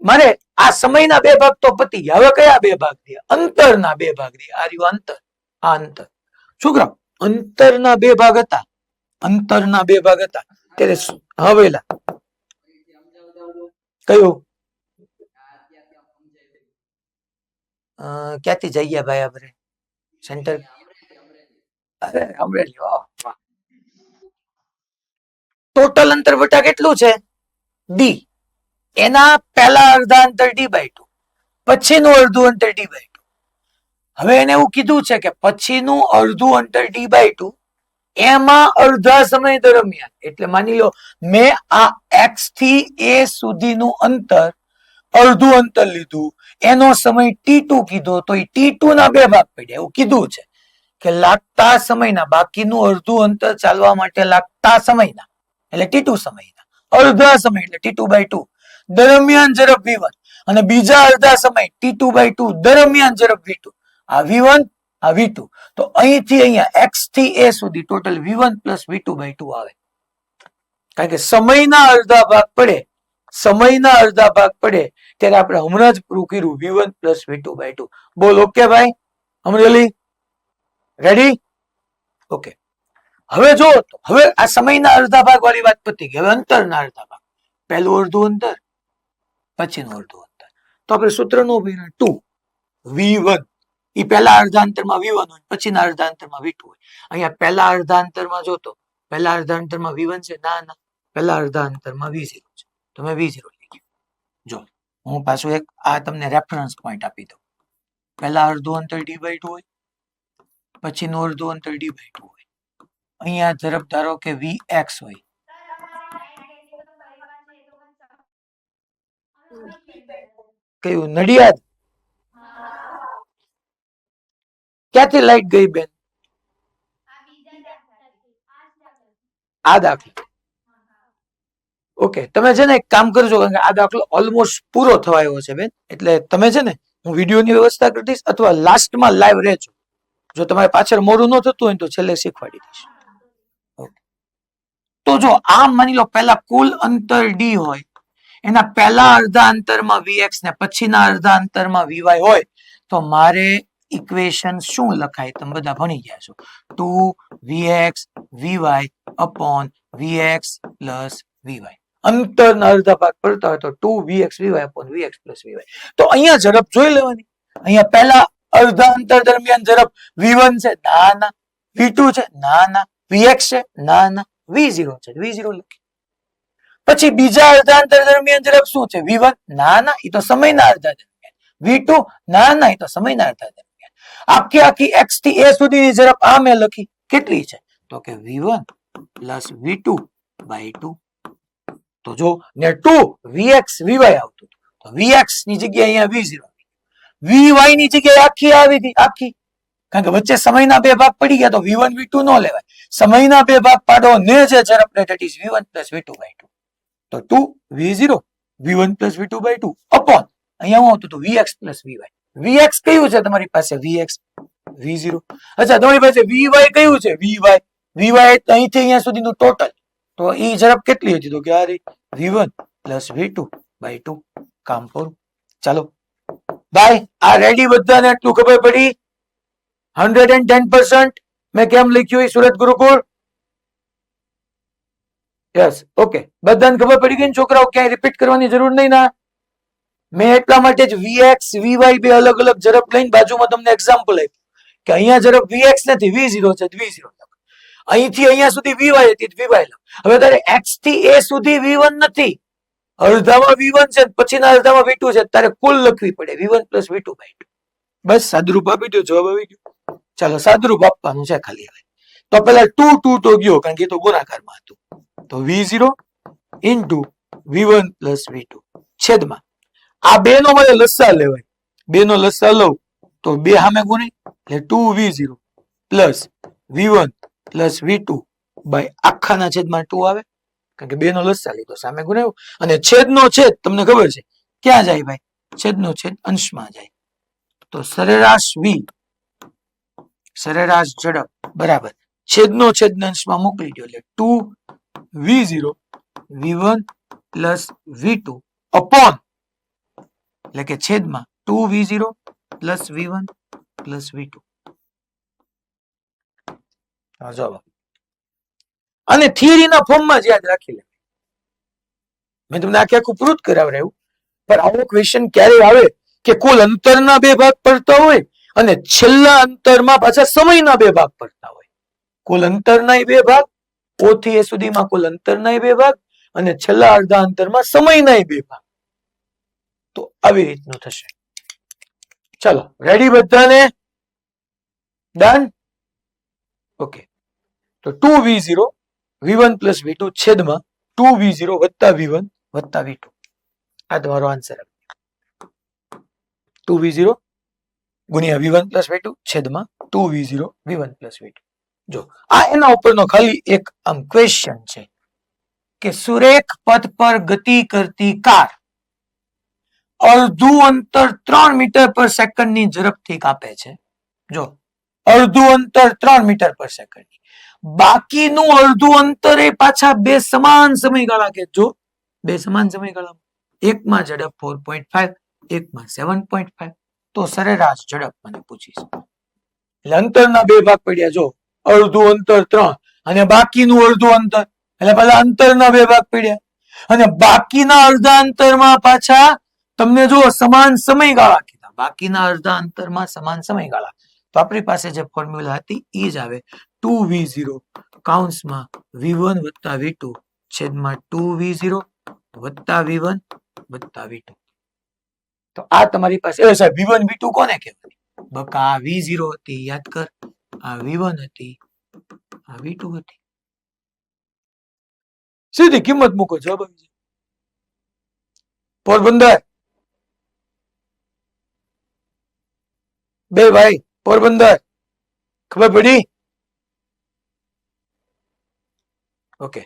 મારે આ સમયના બે ભાગ તો પતી ગયા. હવે કયા બે ભાગ દે? અંતરના બે ભાગ દે. આ રહ્યું અંતર, આ અંતર. શું કરો? અંતરના બે ભાગ હતા, અંતરના બે ભાગ હતા ત્યારે હવેલા કયું ક્યાંથી જઈએ ભાઈ આપણે સેન્ટર? અરે અમરેલી. ટોટલ અંતર વટા કેટલું છે? d. એના પહેલા અડધા અંતર d/2, પછીનું અડધું અંતર d/2. હવે એને એવું કીધું છે કે પછીનું અડધું અંતર d/2 એમાં અડધા સમય દરમિયાન, એટલે માની લો મેં આ x થી a સુધીનું અંતર અડધું અંતર લીધું, એનો સમય t2 કીધો તો એ t2 ના બે ભાગ પડ્યા. એવું કીધું છે કે લાગતા સમયના, બાકીનું અડધું અંતર ચાલવા માટે લાગતા સમયના એટલે t2 સમયના અડધા સમય એટલે t2/2 દરમિયાન ઝડપ v1 અને બીજા અડધા સમય t2/2 દરમિયાન ઝડપ v2. આ v1 આ v2. તો અહીંથી અહીંયા x થી a સુધી ટોટલ v1 plus v2/2 આવે. કારણ કે સમયના અડધા ભાગ પડે, સમયના અડધા ભાગ પડે ત્યારે આપણે હમણાં જ પ્રૂવ કર્યું v1 plus v2/2. બોલ ઓકે ભાઈ? અમરેલી રેડી? ઓકે. હવે જો હવે આ સમયના અડધા ભાગ વાળી વાત પતી ગઈ. હવે અંતરના અડધા ભાગ, પહેલું અડધું અંતર, પછીનું અડધું અંતર. તો આપણે સૂત્રનો ભણ્યા 2v1. એ પહેલા અડધા અંતરમાં v1 હોય, પછીના અડધા અંતરમાં v2 હોય. અહીંયા પહેલા અડધા અંતરમાં જોતો, પહેલા અડધા અંતરમાં v1 છે? ના ના, પહેલા અડધા અંતરમાં v0 છે. તો મેં v0 લખ્યું. જો હું પાછું એક આ તમને રેફરન્સ પોઈન્ટ આપી દઉં. પહેલા અડધું અંતર d/2 હોય, પછીનું અડધું અંતર d/2 હોય, અહીંયા ઝડપ ધારો કે vx હોય, કયું નડિયાદ? ક્યાંથી લાઈટ ગઈ બેન? આ દાખલો. ઓકે, તમે છે ને એક કામ કરજો, કારણ કે આ દાખલો ઓલમોસ્ટ પૂરો થવા આવ્યો છે બેન, એટલે તમે છે ને હું વિડીયોની વ્યવસ્થા કરી દઈશ અથવા લાસ્ટમાં લાઈવ રહેજો. જો તમારે પાછળ મોડું ન થતું હોય તો છેલ્લે શીખવાડી દઈશ. તો જો આમ માની લો પહેલા કુલ અંતર ડી હોય, એના પહેલા અડધા અંતરમાં vx ને પછીના અડધા અંતરમાં vy હોય, તો મારે ઇક્વેશન શું લખાય? તમે બધા ભણી ગયા છો. 2vx vy upon vx plus vy. અંતરના અડધા ભાગ પડતા હોય તો 2vx vy upon vx plus vy. તો અહીંયા ઝડપ જોઈ લેવાની. અહીંયા પહેલા અડધા અંતર દરમિયાન ઝડપ v1 છે, ના ના. v2 છે, ના ના. vx છે, ના ના. v0 છે, v0 લખી. પછી બીજા અડધા અંતર દરમિયાન ઝડપ શું છે? v1, ના ના, એ તો સમયના અડધા દરમિયાન. v2, ના ના, એ તો સમયના અડધા દરમિયાન. આખી આખી x થી a સુધીની ઝડપ આ મેં લખી. કેટલી છે? તો કે v1 plus v2 by 2. તો જો ને 2vx vy આવતું, તો vx ની જગ્યાએ અહીંયા v0, vy ની જગ્યાએ આખી આવી હતી, આખી. કારણ કે વચ્ચે સમયના બે ભાગ પડી ગયા, તો v1 v2 નો લેવાય. સમયના બે ભાગ પાડો ને જે ઝડપ ને that is v1 plus v2 by 2. તો 2v0 v1 plus v2 by 2 upon અહીંયા હું આવતું તો vx plus vy. vx કયું છે તમારી પાસે? vx v0. અચ્છા, તમારી પાસે vy કયું છે? vy અહીંથી અહીંયા સુધીનું ટોટલ. તો એ ઝડપ કેટલી હતી? તો કે આ v1 plus v2 by 2. કામ પૂરું. ચાલો બાય. આ રેડી? બધાને આટલું ખબર પડી? 110%. મેં કેમ લખ્યું એ સુરત ગુરુકુળ? Yes, okay. બધાને ખબર પડી ગઈ ને છોકરાઓ? ક્યાંય રિપીટ કરવાની જરૂર નહીં ના. મેં એટલા માટે જ vx vy બે અલગ અલગ ઝડપ લઈને બાજુમાં તમને એક્ઝામ્પલ આપ્યું કે અહીંયા ઝડપ vx નથી, v0 છે, v0 લખ. અહીંથી અહીંયા સુધી vy હતી, vy લખ. હવે તારે x થી a સુધી v1 નથી, અડધામાં v1 છે, પછીના અડધામાં v2 છે, તારે કુલ લખવી પડે v1 plus v2 by 2. બસ સાદુરૂપ આપી દો, જવાબ આવી ગયો. ચાલો સાદુરૂપ આપવાનું છે ખાલી. હવે તો પેલા 2 2 તો ગયો, કારણ કે એ તો ગુણાકારમાં હતું. તો v0 into v1 plus v2 છેદમાં આ બે નો મને લસા લેવાય. બે નો લસા લઉં તો બે સામે ગુણી એટલે 2v0 plus v1 plus v2 by આખાના છેદમાં 2 આવે, કારણ કે બે નો લસા લીધો, સામે ગુણાવ્યું. અને છેદનો છેદ તમને ખબર છે ક્યાં જાય ભાઈ? છેદનો છેદ અંશમાં જાય. તો સરેરાશ v, સરેરાશ ઝડપ બરાબર છેદનો છેદ અંશમાં મોકલી દો એટલે 2v0 v1 plus v2 upon એટલે કે છેદમાં 2v0 plus v1 plus v2. જવાબ. અને થિયરીના ફોર્મમાં જ યાદ રાખી લે. મેં તમને આખે આખું પ્રૂફ કરાવડાવ્યું, પણ આવો ક્વેશ્ચન ક્યારે આવે કે કુલ અંતરના બે ભાગ પડતા હોય અને છેલ્લા અંતરમાં પાછા સમયના બે ભાગ પડતા હોય. કુલ અંતરના બે ભાગ, o થી a સુધીમાં કુલ અંતરના બે ભાગ અને છેલ્લા અડધા અંતરમાં સમયના બે ભાગ. તો આવી રીતનું થશે. ચલો રેડી બધાને? ડન? ઓકે. તો 2v0 v1 plus v2 છેદમાં 2v0 વત્તા v1 વત્તા v2. આ તમારો આન્સર. 2v0 ગુણ્યા v1 plus v2 છેદમાં 2v0 v1 plus v2. જો આ એના ઉપરનો ખાલી એક આમ ક્વેશ્ચન છે કે સુરેખ પથ પર ગતિ કરતી કાર અડધું અંતર 3 મીટર પર સેકન્ડની ઝડપથી કાપે છે. જો અડધું અંતર 3 મીટર પર સેકન્ડ, બાકીનું અડધું અંતર એ પાછા બે સમાન સમયગાળા કે જો બે સમાન સમયગાળા, એકમાં ઝડપ 4.5, એકમાં 7.5. તો સરેરાશ ઝડપ મને પૂછીશ. એટલે અંતરના બે ભાગ પડ્યા. જો અડધું અંતર 3 અને બાકીનું અડધું અંતર, એટલે પેલા અંતરના બે ભાગ પડ્યા અને બાકીના અડધા અંતરમાં પાછા તમને જો સમાન સમયગાળા કીધા. બાકીના અડધા અંતરમાં સમાન સમયગાળા. તો આપણી પાસે જે ફોર્મ્યુલા હતી એ જ આવે 2v0 કૌંસમાં v1 વત્તા v2 છેદમાં 2v0 વત્તા v1 વત્તા v2. તો આ તમારી પાસે સાહેબ v1 v2 કોને કહેવાય? બકા v0 હતી યાદ કર, આ v1 હતી આ V2 હતી. સીધી કિંમત મૂકો, જવાબ આવી જાય. પોરબંદર, બે ભાઈ પોરબંદર, ખબર પડી? ઓકે,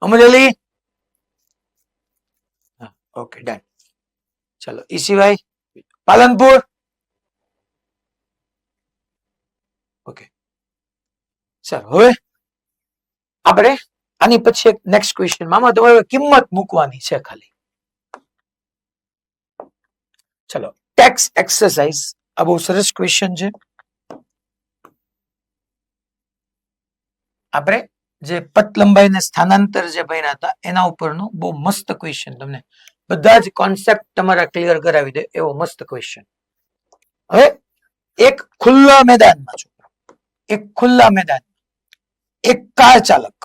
અમરેલી, હા ઓકે ડન. ચલો ઈ સિવાય પાલનપુર, ઓકે. સર હવે આપણે આની પછી એક નેક્સ્ટ ક્વેશ્ચન મામા તમારે કિંમત મૂકવાની છે ખાલી. ચલો ટેક્સ એક્સરસાઇઝ, આ બહુ સરસ ક્વેશ્ચન છે. આપણે જે પથ લંબાઈ ને સ્થાનાંતર જે ભણ્યા હતા એના ઉપરનો બહુ મસ્ત ક્વેશ્ચન, તમને બધા જ કોન્સેપ્ટ તમારા ક્લિયર કરાવી દે એવો મસ્ત ક્વેશ્ચન. હવે એક ખુલ્લા મેદાનમાં છો, એક ખુલ્લા મેદાન, એક કાર ચાલક,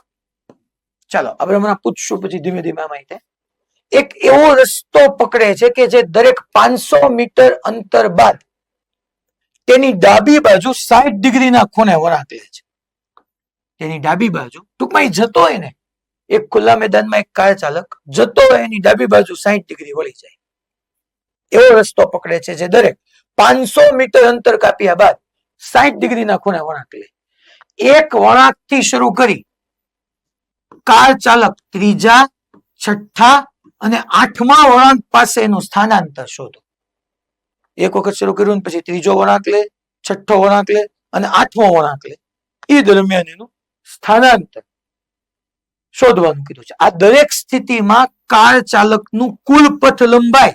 ચાલો આપણે હમણાં પૂછશું પછી ધીમે ધીમે આમાં થાય. એક એવો રસ્તો પકડે છે કે જે દરેક 500 મીટર અંતર બાદ તેની ડાબી બાજુ 60 ડિગ્રીના ખૂણે વળાંક લે છે. તેની ડાબી બાજુ ટૂંકમાં જતો હોય ને, એક ખુલ્લા મેદાનમાં એક કાર ચાલક જતો હોય એની ડાબી બાજુ 60 ડિગ્રી વળી જાય એવો રસ્તો પકડે છે જે દરેક 500 મીટર અંતર કાપ્યા બાદ 60 ડિગ્રીના ખૂણે વળાંક લે. એક વળાંક થી શરૂ કરી કાર ચાલક ત્રીજા, છઠ્ઠા અને આઠમા વળાંક પાસેનું સ્થાનાંતર શોધો. એક વખત શરૂ કર્યું પછી ત્રીજો વળાંક લે, છઠ્ઠો વળાંક લે અને આઠમો વળાંક લે, એ દરમિયાન એનું સ્થાનાંતર શોધવાનું કીધું છે. આ દરેક સ્થિતિમાં કાર ચાલકનું કુલ પથ લંબાઈ,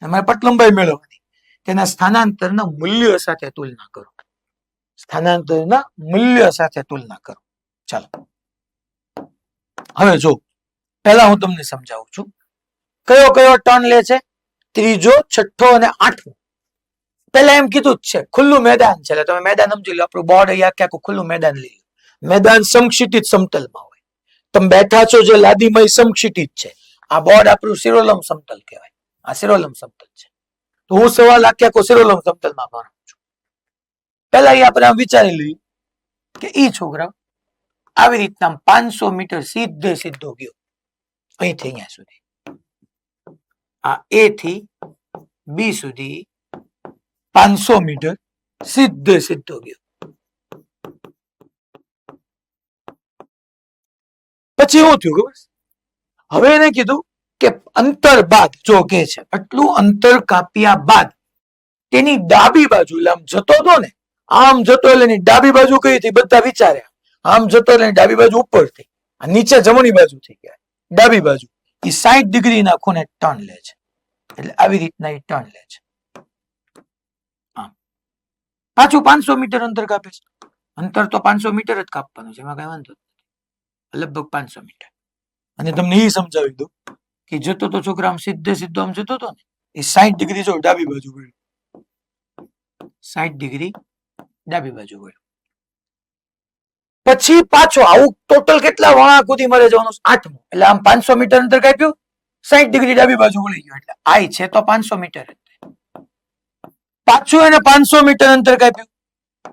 અમારે પથ લંબાઈ મેળવવાની, તેના સ્થાનાંતરના મૂલ્ય સાથે તુલના કરો. સ્થાનાંતરના મૂલ્ય સાથે તુલના કરો. ચાલો હવે જો પહેલા હું તમને સમજાવું છું કયો કયો ટર્ન લે છે, ત્રીજો, છઠ્ઠો અને આઠમો. પહેલા એમ કીધું જ છે ખુલ્લું મેદાન છે, એટલે તમે મેદાન સમજી લો. આપણું બોર્ડ અહીંયા આખું ખુલ્લું મેદાન લઈ લો. મેદાન સમક્ષિતિજ સમતલમાં હોય. તમે બેઠા છો જે લાદીમાં સમક્ષિતિજ છે. આ બોર્ડ આપણું શિરોલમ સમતલ કહેવાય. આ શિરોલમ સમતલ છે. તો હું સવાલ આખો શિરોલમ સમતલમાં ભણું છું. પહેલા એ આપણે વિચારી લઈએ કે ઈ છોકરા આવી રીતના 500 મીટર સીધે સીધો ગયો અહીંથી અહીંયા સુધી. આ એ થી બી સુધી 500 મીટર સીધે સીધો ગયો. પછી એવું થયું ખબર, હવે એને કીધું કે અંતર બાદ જો કે છે આટલું અંતર કાપ્યા બાદ તેની ડાબી બાજુ, એટલે આમ જતો હતો ને, આમ જતો એટલે એની ડાબી બાજુ કઈ હતી બધા વિચાર્યા. આમ જતો એટલે ડાબી બાજુ ઉપર થઈ, નીચે જમણી બાજુ થઈ ગયા. ડાબી બાજુ એ 60 ડિગ્રીના ખૂણે ટર્ન લે છે. એટલે આવી રીતના એ ટર્ન લે છે. પાછું 500 મીટર અંતર કાપે છે. અંતર તો 500 મીટર જ કાપવાનું છે, એમાં કઈ વાંધો નથી. લગભગ 500 મીટર. અને તમને એ સમજાવી દઉં કે જતો તો છોકરા આમ સીધે સીધો આમ જતો હતો ને, એ 60 ડિગ્રી જો ડાબી બાજુ વળ્યો, 60 ડિગ્રી ડાબી બાજુ વળ્યો. પછી પાછો આવું ટોટલ કેટલા વળાંક સુધી મળે જવાનું? 8મો. એટલે આમ 500 મીટર અંતર કાપ્યું, 60 ડિગ્રી ડાબી બાજુ વળી ગયો, એટલે આઈ છે તો 500 મીટર. પાછું એને 500 મીટર અંતર કાપ્યું.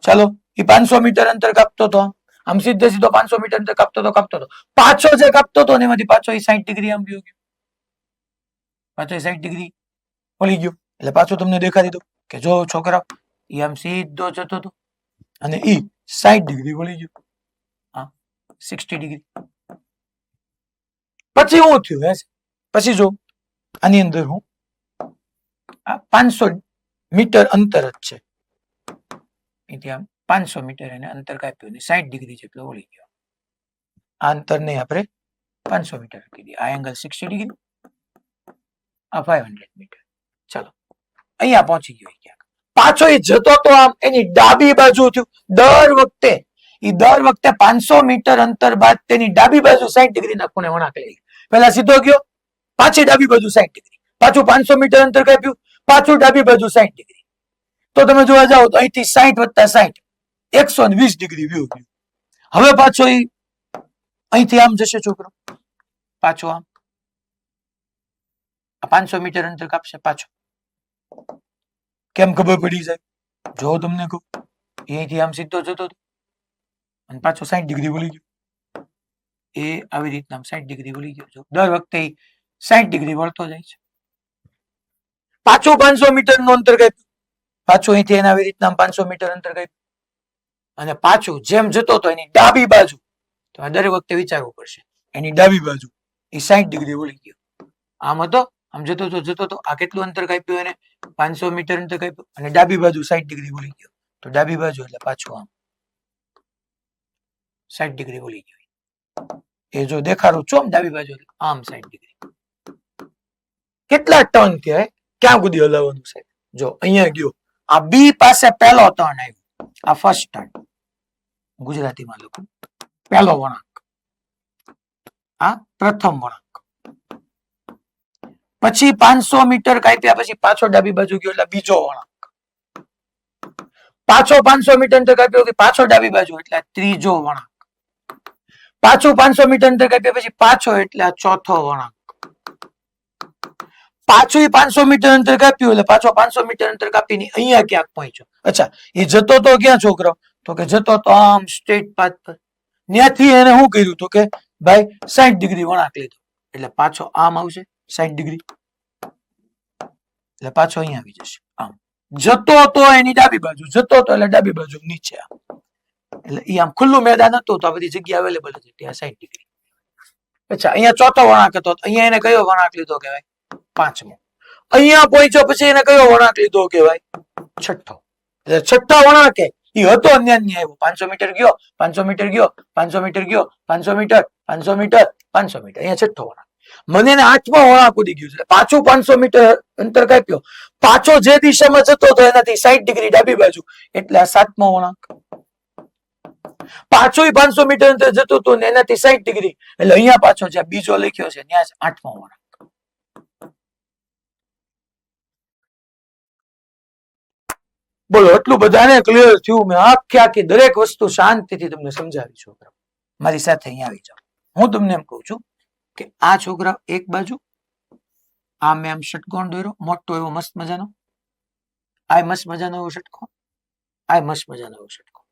ચાલો એ 500 મીટર અંતર કાપતો હતો, આમ સીધે સીધો 500 મીટર અંતર કાપતો હતો. પાછો જે કાપતો હતો એમાંથી પાછો એ 60 ડિગ્રી આમ ગયો, પાછો 60 ડિગ્રી વળી ગયો. એટલે પાછું તમને દેખાડી દઉં કે જો છોકરા એ આમ સીધો જતો હતો અને ઈ 60 ડિગ્રી વળી ગયો. હા 60 ડિગ્રી. પછી શું થયું હે? પછી જો આની અંદર હું 500 મીટર અંતર જ છે, અહીંથી આમ 500 મીટર એને અંતર કાપ્યું ને 60 ડિગ્રી જેટલો વળી ગયો. આ અંતર ને આપણે 500 મીટર કીધી. આ એંગલ 60 ડિગ્રી, આ 500 મીટર. ચાલો અહીંયા પહોંચી ગયો. ક્યાંક પાછો એ જતો તો આમ એની ડાબી બાજુ થયું. દર વખતે 500 મીટર અંતર બાદ તેની ડાબી બાજુ 60 ડિગ્રીના ખૂણે વળાંક લઈ. પહેલા સીધો ગયો, પાછી ડાબી બાજુ 60 ડિગ્રી, પાછું 500 મીટર અંતર કાપ્યું, પાછું ડાબી બાજુ 60 ડિગ્રી. તો તમે જોવા જાઓ તો અહીંથી 60 વત્તા 60 120 ડિગ્રી વ્યૂ ગયું. હવે પાછો અહીંથી આમ જશે છોકરો, પાછો આમ 500 મીટર અંતર કાપશે. પાછો કેમ ખબર પડી જાય? જો તમને કહું અહીંથી આમ સીધો જતો હતો, અને પાછો 60° વળી ગયો. એ આવી રીતના 60° વળી ગયો. જો દર વખતે 60° વળતો જાય છે. પાછું 500 મીટરનું અંતર કાપ્યું. પાછું અહીંથી એને આવી રીતના 500 મીટર અંતર કાપ્યું. અને પાછું જેમ જતો હતો એની ડાબી બાજુ, તો દરેક વખતે વિચારવું પડશે, એની ડાબી બાજુ એ 60° વળી ગયો. આમ હતો, આમ જતો તો આ કેટલું અંતર કાપ્યું એને? 500 મીટર અંતર કાપ્યું. અને ડાબી બાજુ 60° વળી ગયો. તો ડાબી બાજુ એટલે પાછું આમ 60° વળી ગયો. એ જો દેખાડું છું આમ ડાબી બાજુ આમ 60°. કેટલા ટર્ન કહેવાય? ક્યાં સુધી હલાવવાનું છે? જો અહીંયા ગયો, આ બી પાસે પહેલો ટર્ન આવ્યો, આ ફર્સ્ટ ટર્ન. ગુજરાતીમાં લખું, પહેલો વળાંક, આ પ્રથમ વળાંક. પછી 500 મીટર કાપ્યા પછી પાછો ડાબી બાજુ ગયો એટલે બીજો વળાંક. પાછો 500 મીટર અંતર કાપ્યો કે પાછો ડાબી બાજુ એટલે ત્રીજો વળાંક. પાછું 500 મીટર અંતર કાપ્યા પછી પાછો એટલે આ ચોથો વળાંક. પાછું 500 મીટર અંતર કાપ્યું એટલે પાછો 500 મીટર અંતર કાપીને અહીંયા ક્યાંક પહોંચ્યો. અચ્છા, એ જતો તો ક્યાં છોકરો? તો કે જતો તો આમ સ્ટ્રેટ પાથ પર. ત્યાંથી એને શું કર્યું? તો કે ભાઈ 60° વળાંક લીધો એટલે પાછો આમ આવશે 60°. એટલે પાછો અહીંયા આવી જશે આમ. જતો તો એની ડાબી બાજુ, જતો તો એટલે ડાબી બાજુ નીચે આમ. એટલે એ આમ ખુલ્લું મેદાન હતું તો આ બધી જગ્યા અવેલેબલ હતી ત્યાં 60°. અચ્છા, અહીંયા ચોથો વળાંક હતો, અહીંયા એને કયો વળાંક લીધો કહેવાય? પાંચમો. અહીંયા પહોંચ્યો પછી એને કયો વળાંક લીધો કહેવાય? છઠ્ઠો. એટલે છઠ્ઠા વળાંકે એ હતો અન્ય આવ્યો. 500 મીટર ગયો, 500 મીટર ગયો, 500 મીટર ગયો, 500 મીટર, 500 મીટર, 500 મીટર. અહીંયા છઠ્ઠો વળાંક. મને એને આઠમો વળાંક ઉડી ગયું છે. પાછું 500 મીટર અંતર કાપ્યો. પાછો જે દિશામાં જતો હતો એનાથી 60° ડાબી બાજુ એટલે આ સાતમો વળાંક. પાછું 500 મીટર અંતર જતો હતો ને એનાથી 60° એટલે અહીંયા પાછો જ્યાં બીજો લખ્યો છે ત્યાં આઠમો વળાંક. બોલો, એટલું બધાને ક્લિયર થયું? મેં આખી દરેક વસ્તુ શાંતિથી તમને સમજાવી. છોકરા મારી સાથે અહીંયા આવી જાઓ. હું તમને એમ કહું છું કે આ છોકરા એક બાજુ આ મેં આમ ષટકોણ દોર્યો, મોટો એવો મસ્ત મજાનો. આ મસ્ત મજાનો એવો ષટકોણ, આ મસ્ત મજાનો એવો ષટકોણ,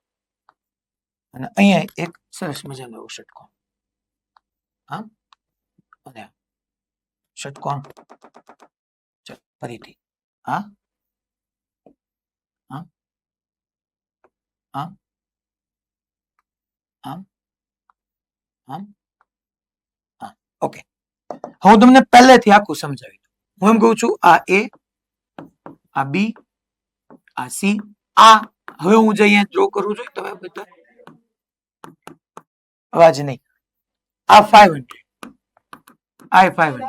અને અહીંયા એક સરસ મજાનો એવો ષટકોણ. હા, અને ષટકોણ. ચાલો ફરીથી. હા, આમ આમ આમ આમ આમ. ઓકે, હું તમને પહેલેથી આખું સમજાવી દઉં. હું એમ કહું છું આ એ, આ બી, આ સી, આ. હવે હું જે અહીંયા ડ્રો કરું છું તમે બધા અવાજ નહીં. આ 500, આ 500.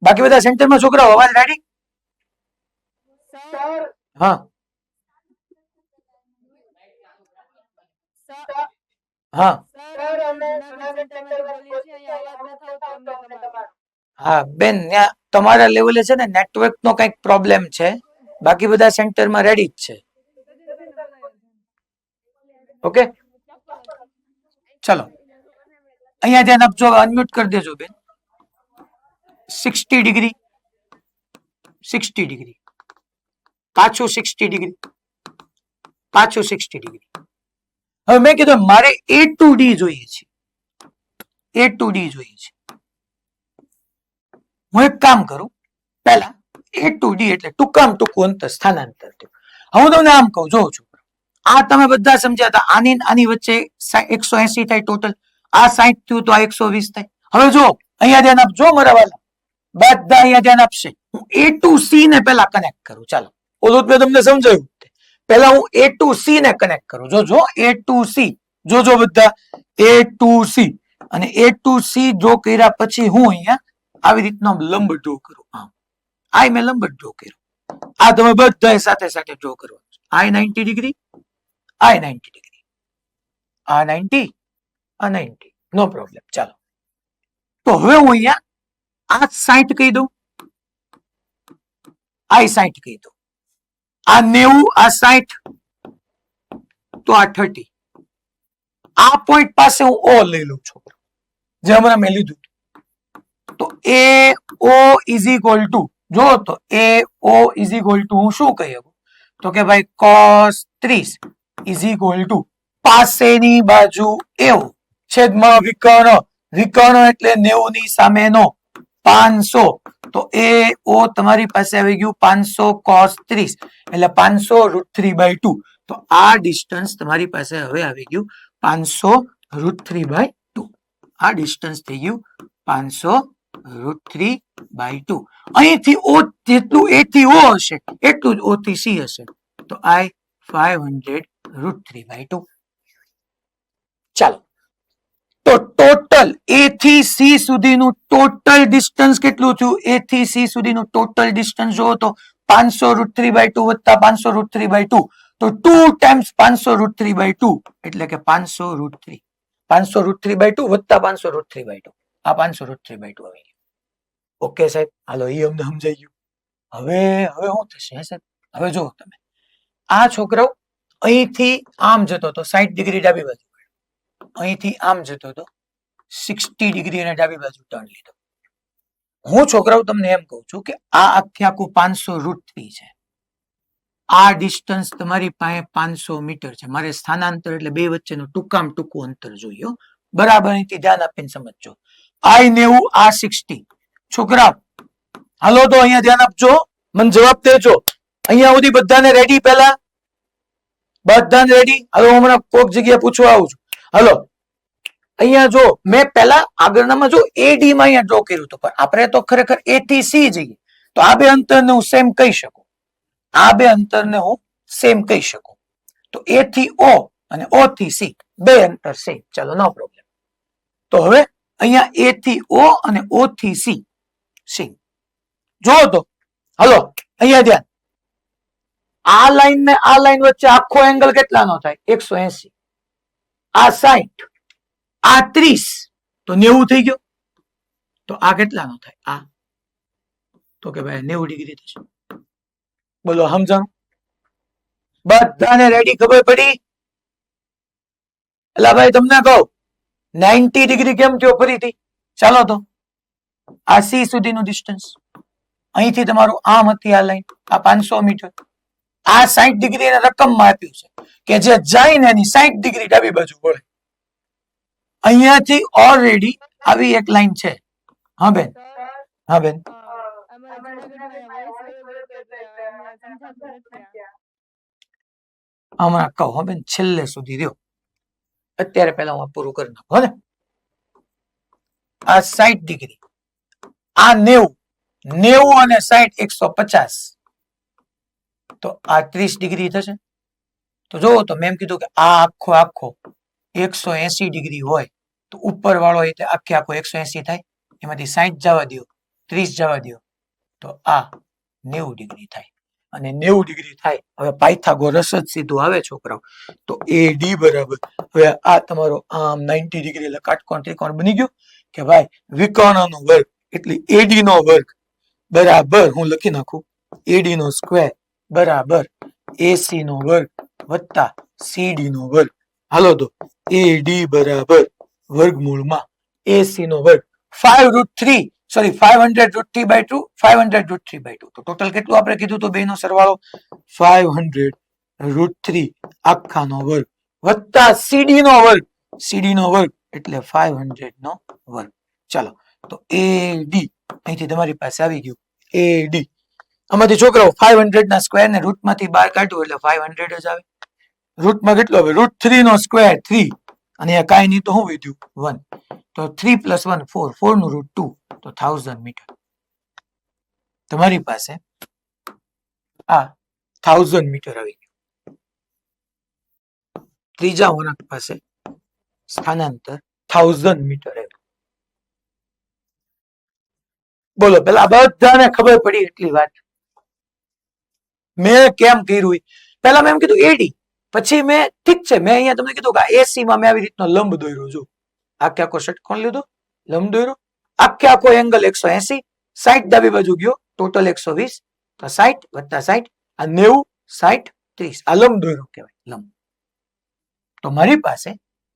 બાકી બધા સેન્ટરમાં છોકરાઓ અવાજ રેડી? હા હા હા બેન, ત્યાં તમારા લેવલે છે ને નેટવર્ક નો કઈક પ્રોબ્લેમ છે. બાકી બધા સેન્ટરમાં રેડી જ છે. ઓકે, ચલો અહીંયા ધ્યાન આપજો. અનમ્યુટ કરી દેજો બેન. 60°, 60°, પાછું 60°, પાછું 60°. હવે મેં કીધું મારે A to D જોઈએ છે, A to D જોઈએ છે. હું એક કામ કરું, પહેલા A to D એટલે ટૂંકામ ટૂંકું અંતર સ્થાનાંતર. હું તમને આમ કહું, જોઉં છું આ તમે બધા સમજ્યા હતા. આની આની વચ્ચે 180 થાય ટોટલ. આ 60 થયું તો આ 120 થાય. હવે જો અહીંયા ધ્યાન આપજો મારા વાલા, બધા અહીંયા ધ્યાન આપશે. હું A to C ને પહેલા કનેક્ટ કરું. ચાલો, ઓલું મેં તમને સમજાવ્યું. પહેલા હું A to C ને કનેક્ટ કરું. જોજો A to C, જોજો બધા A to C. અને A to C ડ્રો કર્યા પછી હું અહીંયા આવી રીતનો લંબ ડ્રો કરું. આ મેં લંબ ડ્રો કર્યો. આ તમે બધા સાથે સાથે ડ્રો કરવાનું. આ 90°, આ 90°, આ 90, આ 90, નો પ્રોબ્લેમ. ચાલો, તો હવે હું અહીંયા આ 60 કહી દઉં, આ 60 કહી દઉં, આ 90, આ 60, તો આ 30. આ પોઈન્ટ પાસે હું O લઈ લઉં છું, જે હમણાં મેં લીધું. તો AO ઇઝ ઇક્વલ ટુ, જો તો AO ઇઝ ઇક્વલ ટુ હું શું કહી શકું? તો કે ભાઈ cos 30 ઇઝ ઇક્વલ ટુ પાસેની બાજુ એવું છેદમાં વિકર્ણ, વિકર્ણ એટલે 90 ની સામેનો 500, તો એ ઓ તમારી પાસે આવી ગયું 500 cos 30 એટલે 500 √3/2, તો આ ડિસ્ટન્સ તમારી પાસે હવે આવી ગયું 500 √3/2. આ ડિસ્ટન્સ થઈ ગયું 500 √3/2. અહીંથી ઓ જેટલું એ થી ઓ હશે એટલું જ ઓ થી સી હશે, તો I 500 √3/2. ચાલો, તો ટોટલ એ થી સી સુધીનું ટોટલ ડિસ્ટન્સ કેટલું થયું? એ થી સી સુધીનું ટોટલ ડિસ્ટન્સ જો તો 500 √3/2 વત્તા 500 √3/2, તો 2 ટાઈમ્સ 500 √3/2 એટલે કે 500 √3, 500 √3/2 વત્તા 500 √3/2, આ 500 √3/2 આવી ગયું. ઓકે સાહેબ, હાલો એ અમને સમજાઈ ગયું. હવે શું થશે સાહેબ? હવે જો તમે આ છોકરો અહીંથી આમ જતો હતો 60 ડિગ્રી ડાબી બાજુ, અહીંથી આમ જતો હતો 60 ડિગ્રી અને ડાબી બાજુ ટર્ન લીધો. હું છોકરાઓ તમને એમ કહું છું કે આ આખું 500 √3 છે. આ ડિસ્ટન્સ તમારી પાસે 500 મીટર છે. મારે સ્થાનાંતર એટલે બે વચ્ચેનું ટૂંકામાં ટૂંકું અંતર જોઈએ. બરાબર અહીંથી ધ્યાન આપીને સમજજો. I 90, આ 60. છોકરા હાલો તો અહીંયા ધ્યાન આપજો, મને જવાબ દેજો. અહીંયા સુધી બધાને રેડી? પહેલા બધાને રેડી? હાલો હમણાં કોક જગ્યાએ પૂછવા આવું છું. હાલો અહીંયા જો મેં પહેલા આગળનામાં જો એડી માં અહીંયા ડ્રો કર્યું હતું, પણ આપણે તો ખરેખર એ થી સી જઈએ, તો આ બે અંતરને હું સેમ કહી શકું. આ બે અંતરને હું સેમ કહી શકું. તો એ થી ઓ અને ઓ થી સી બે અંતર સેમ. ચલો નો પ્રોબ્લેમ. તો હવે અહીંયા એ થી ઓ અને ઓ થી સી સેમ. જો તો હાલો અહીંયા ધ્યાન, આ લાઈન ને આ લાઈન વચ્ચે આખો એંગલ કેટલાનો થાય? 180. આ 60, આ 30, તો 90 થઈ ગયો. તો આ કેટલાનો થાય? આ તો કે ભાઈ 90 ડિગ્રી થશે. બોલો સમજાણું? બધાને રેડી? ખબર પડી? એટલે ભાઈ તમને કહું 90 ડિગ્રી કેમ થયો ફરીથી? ચાલો તો આ સી સુધીનું ડિસ્ટન્સ, અહીંથી તમારું આમ હતી આ લાઈન, આ 500 મીટર. આ 60 ડિગ્રી એને રકમમાં આપ્યું છે કે જે જાય ને એની 60 ડિગ્રી ડાબી બાજુ વળે. અહીંયાથી ઓલરેડી આવી એક લાઈન છે. હા બેન, હા બેન, હમણાં કહો હા બેન, છેલ્લે સુધી રહ્યો. અત્યારે પહેલા હું પૂરું કરી નાખું ને. આ 60 ડિગ્રી, આ 90, 90 અને 60 150, તો આ 30 ડિગ્રી થશે. તો જોવો તો મેં કીધું કે આ આખો 180 ડિગ્રી હોય તો ઉપર વાળો આખો 180 થાય, એમાંથી 60 જવા દો, 30 જવા દો, તો આ 90 ડિગ્રી થાય. અને 90 ડિગ્રી થાય, હવે પાયથાગોરસ જ સીધું આવે છોકરાઓ. તો AD બરાબર, હવે આ તમારો આમ 90 ડિગ્રી એટલે કાટકોણ ત્રિકોણ બની ગયો કે ભાઈ વિકર્ણનો વર્ગ એટલે AD નો વર્ગ બરાબર, હું લખી નાખું, AD નો સ્ક્વેર બરાબર AC નો વર્ગ વત્તા CD નો વર્ગ. હાલો તો AD બરાબર વર્ગમૂળમાં AC નો વર્ગ 500 √3/2, 500 √3/2. તો ટોટલ કેટલું આપણે કીધું તો બેનો સરવાળો 500 √3 આખાનો વર્ગ વત્તા CD નો વર્ગ, CD નો વર્ગ એટલે 500 નો વર્ગ. ચાલો તો AD અહીંથી તમારી પાસે આવી ગયું AD. આમાંથી છોકરાઓ 500 ના સ્ક્વેર ને રૂટમાંથી બહાર કાઢ્યું એટલે 500 જ આવે. રૂટમાં કેટલો આવે? √3 નો સ્ક્વેર 3, અને આ કાંઈ નહીં તો શું વધ્યું? 1. તો 3 + 1 4, 4 નું √2, તો 1000 મીટર. તમારી પાસે આ 1000 મીટર આવી ગયું. ત્રીજા વળાંક પાસે સ્થાનાંતર 1000 મીટર આવ્યું. બોલો પેલા બધાને ખબર પડી એટલી વાત. મેં કેમ કર્યું? પેલા મેં એમ કીધું AD, પછી મેં ઠીક છે મેં અહીંયા તમને કીધું કે AC માં મેં આવી રીતનો લંબ દોર્યો. જો આખો ષટકોણ લીધો, લંબ દોર્યો, આખો એંગલ 180, 60 ડાબી બાજુ ગયો, ટોટલ 120, તો 60 વત્તા 60, આ 90, 60, 30, આ લંબ દોર્યો કહેવાય, લંબ. તો મારી પાસે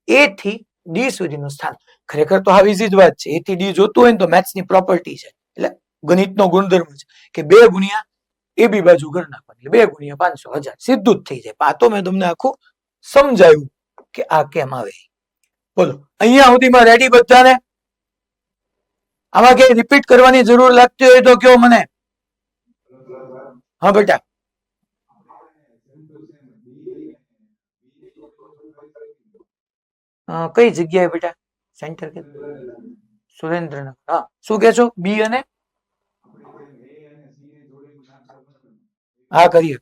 A થી D સુધીનું સ્થાન, ખરેખર તો આ ઈઝી જ વાત છે. A થી D જોતું હોય ને તો મેથ્સની પ્રોપર્ટી છે, એટલે ગણિતનો ગુણધર્મ છે કે 2 ગુણ્યા એ બી બાજુ ઘર નાખવાની, 2 ગુણ્યા 500 1000 સીધું જ થઈ જાય. આ તો મેં તમને આખું સમજાવ્યું કે આ કેમ આવે. બોલો અહીંયા સુધીમાં રેડી બધાને? આમાં કઈ રિપીટ કરવાની જરૂર લાગતી હોય તો કયો મને. હા બેટા, કઈ જગ્યાએ બેટા સેન્ટર? સુરેન્દ્રનગર. હા શું કે છો? બી અને હા કરીએ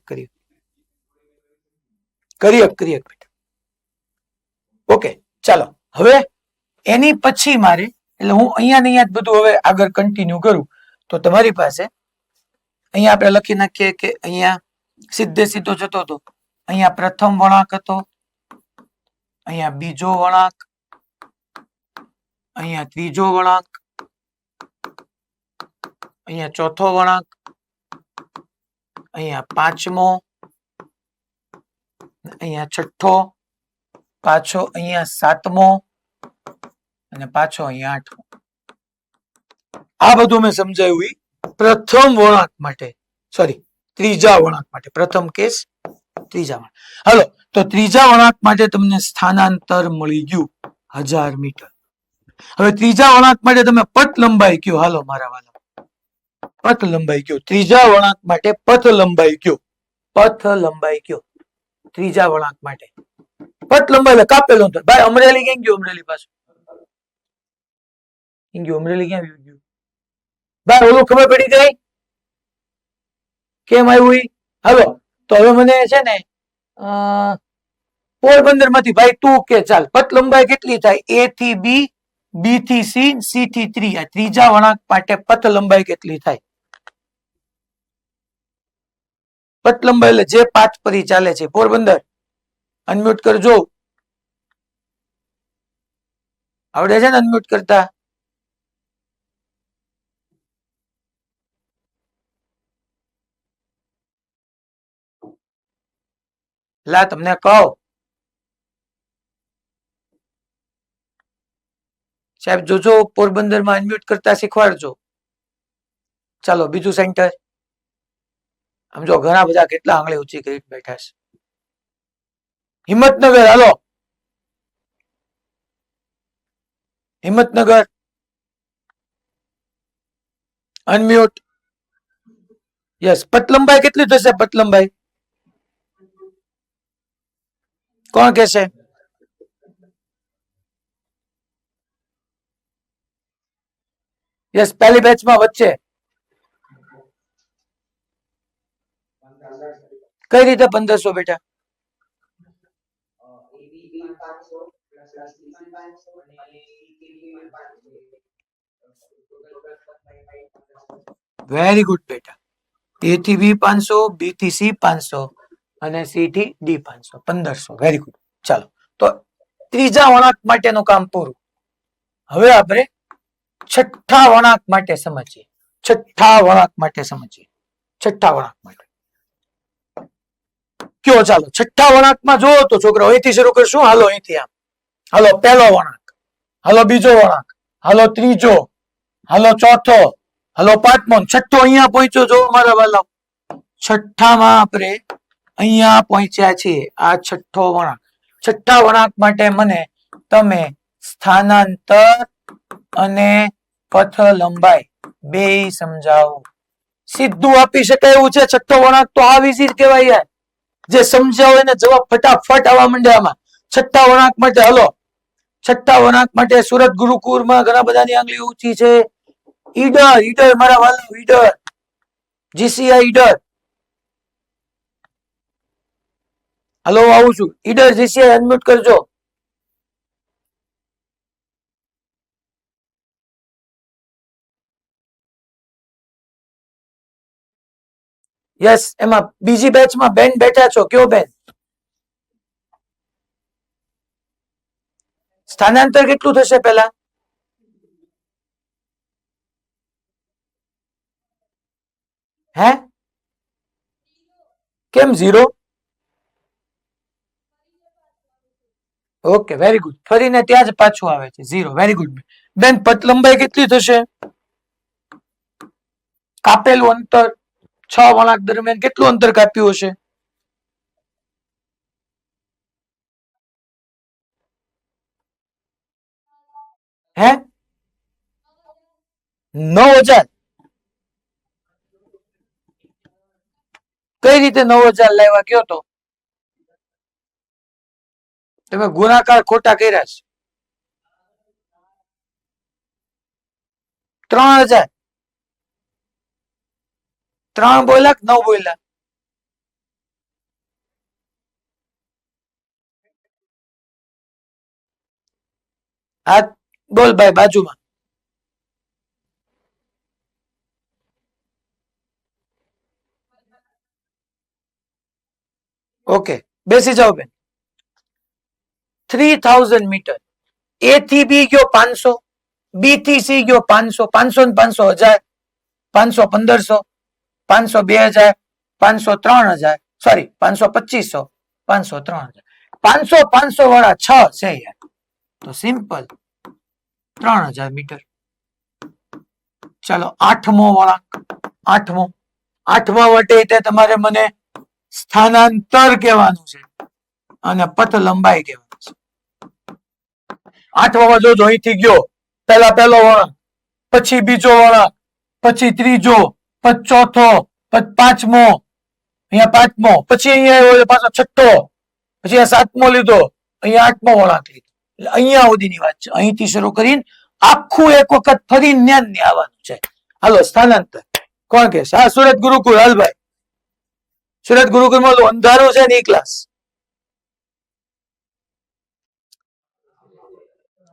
બેટા. ઓકે ચાલો હવે એની પછી મારે એટલે હું અહીંયા ને અહીંયા જ બધું હવે આગળ કન્ટિન્યુ કરું તો તમારી પાસે અહીંયા આપણે લખી નાખીએ કે અહીંયા સીધે સીધો જતો હતો. અહીંયા પ્રથમ વળાંક હતો, અહીંયા બીજો વળાંક, અહીંયા ત્રીજો વળાંક, અહીંયા ચોથો વળાંક, અહીંયા પાંચમો, અહીંયા છઠ્ઠો, પાછો અહીંયા સાતમો અને પાછો અહીંયા આઠમો. આ બધું મેં સમજાવ્યું પ્રથમ વળાંક માટે, સોરી ત્રીજા વળાંક માટે. પ્રથમ કેસ ત્રીજા વળાંક. હાલો તો ત્રીજા વળાંક માટે તમને સ્થાનાંતર મળી ગયું 1000 મીટર. હવે ત્રીજા વળાંક માટે તમે પથ લંબાઈ કયો. હાલો મારા વાલા, પથ લંબાઈ કયો. ત્રીજા વળાંક માટે પથ લંબાઈ કયો. પથ લંબાઈ કયો ત્રીજા વળાંક માટે. પથ લંબાઈ કાપેલો તો ભાઈ અમરેલી ક્યાં ગયું? અમરેલી પાછું ગયું. અમરેલી ક્યાં ગયું ભાઈ? ઓલું ખબર પડી ગઈ કેમ આવ્યું? હાલો તો હવે મને છે ને પોરબંદર માંથી ભાઈ તું કે ચાલ પથ લંબાઈ કેટલી થાય? A થી B, B થી C, C થી 3. આ ત્રીજા વળાંક માટે પથ લંબાઈ કેટલી થાય? પથ લંબાઈ એટલે જે પાથ પર ચાલે છે. પોરબંદર અનમ્યુટ કરજો. આવડે છે ને અનમ્યુટ કરતા? લા તમને કહો સાહેબ, જોજો પોરબંદર માં અનમ્યુટ કરતા શીખવાડજો. ચાલો બીજું સેન્ટર. આમ જો ઘણા બધા કેટલા આંગળી ઊંચી કરી બેઠા છે. હિંમતનગર. હાલો હિંમતનગર અનમ્યુટ. યસ. પથ લંબાઈ કેટલી થશે? પથ લંબાઈ કોણ કહેશે? યસ પહેલી બેચમાં વચ્ચે કઈ રીતે 1500 બેટા? વેરી ગુડ બેટા. A થી B 500, B થી C 500 અને C થી D 500, 1500. Very good. ચાલો તો ત્રીજા વળાંક માટેનું કામ પૂરું. હવે આપણે છઠ્ઠા વળાંક માટે સમજીએ. છઠ્ઠા વળાંક માટે કયો? ચાલો છઠ્ઠા વળાંકમાં જોવો તો છોકરાઓ અહીંથી શરૂ કરશું. હાલો અહીંથી આમ. હાલો પહેલો વળાંક, હાલો બીજો વળાંક, હાલો ત્રીજો, હાલો ચોથો, હાલો પાંચમો, છઠ્ઠો અહીંયા પહોંચ્યો. જો મારા વાલા છઠ્ઠામાં આપણે અહીંયા પહોંચ્યા છીએ. આ છઠ્ઠો વળાંક. છઠ્ઠા વળાંક માટે મને તમે સ્થાનાંતર અને પથ લંબાઈ બે સમજાવો. સીધું આપી શકાય એવું છે. છઠ્ઠો વળાંક તો આ ઈઝી કહેવાય યાર. જે સમજાવો એને જવાબ ફટાફટ આવવા માંડે આમાં. છઠ્ઠા વળાંક માટે હલો, છઠ્ઠા વળાંક માટે સુરત ગુરુકુળમાં ઘણા બધાની આંગળી ઊંચી છે. ઈડર, ઈડર મારા વાલા, ઈડર, જીસીઆઈ ઈડર. હલો આવું છું. ઈડર જીસીઆઈ અનમ્યુટ કરજો. યસ. એમાં બીજી બેચમાં બેન બેઠા છો. કયો બેન? સ્થાનાંતર કેટલું થશે પેલા? હે કેમ 0? Okay very good. ફરીને ત્યાં જ પાછું આવે છે 0. વેરી ગુડ બેન. પથ લંબાઈ કેટલી થશે? કાપેલું અંતર છ વળાંક દરમિયાન કેટલું અંતર કાપ્યું હશે? હે 9,000. કઈ રીતે 9,000 લાવ્યા કયો તો? તમે ગુણાકાર ખોટા કર્યા છે. 3,000. 3 બોલ્યા કે 9 બોલ્યા? હા બોલ ભાઈ બાજુમાં. ઓકે બેસી જાઓ બેન. 3,000 મીટર. એ થી બી ગયો 500, બી થી સી ગયો 500, 500 ને 500 1000, 500 1500, 500 2000, 500 3000, સોરી 500 2500, 500 3000, 500 500 વાળા 6 છે યાર. તો સિમ્પલ 3,000 મીટર. ચાલો આઠમો વળાંક. આઠમા વટે તમારે મને સ્થાનાંતર કહેવાનું છે અને પથ લંબાઈ કહેવાનું છે. આઠમાં જોજો અહીંથી ગયો પહેલો વળાંક, પછી બીજો વળાંક, પછી ત્રીજો, પછી ચોથો, પછી પાંચમો, અહીંયા પાંચમો, પછી અહીંયા આવ્યો પાછો છઠ્ઠો, પછી આ સાતમો લીધો, અહીંયા આઠમો વળાંક લીધો. એટલે અહીંયા સુધીની વાત છે. અહીંથી શરૂ કરીને આખું એક વખત ફરી ન્યાન ને આવવાનું છે. હાલો સ્થાનાંતર કોણ કે? હા સુરત ગુરુકુળ. હાલભાઈ સુરત ગુરુકુળમાં અંધારું છે ને એ ક્લાસ.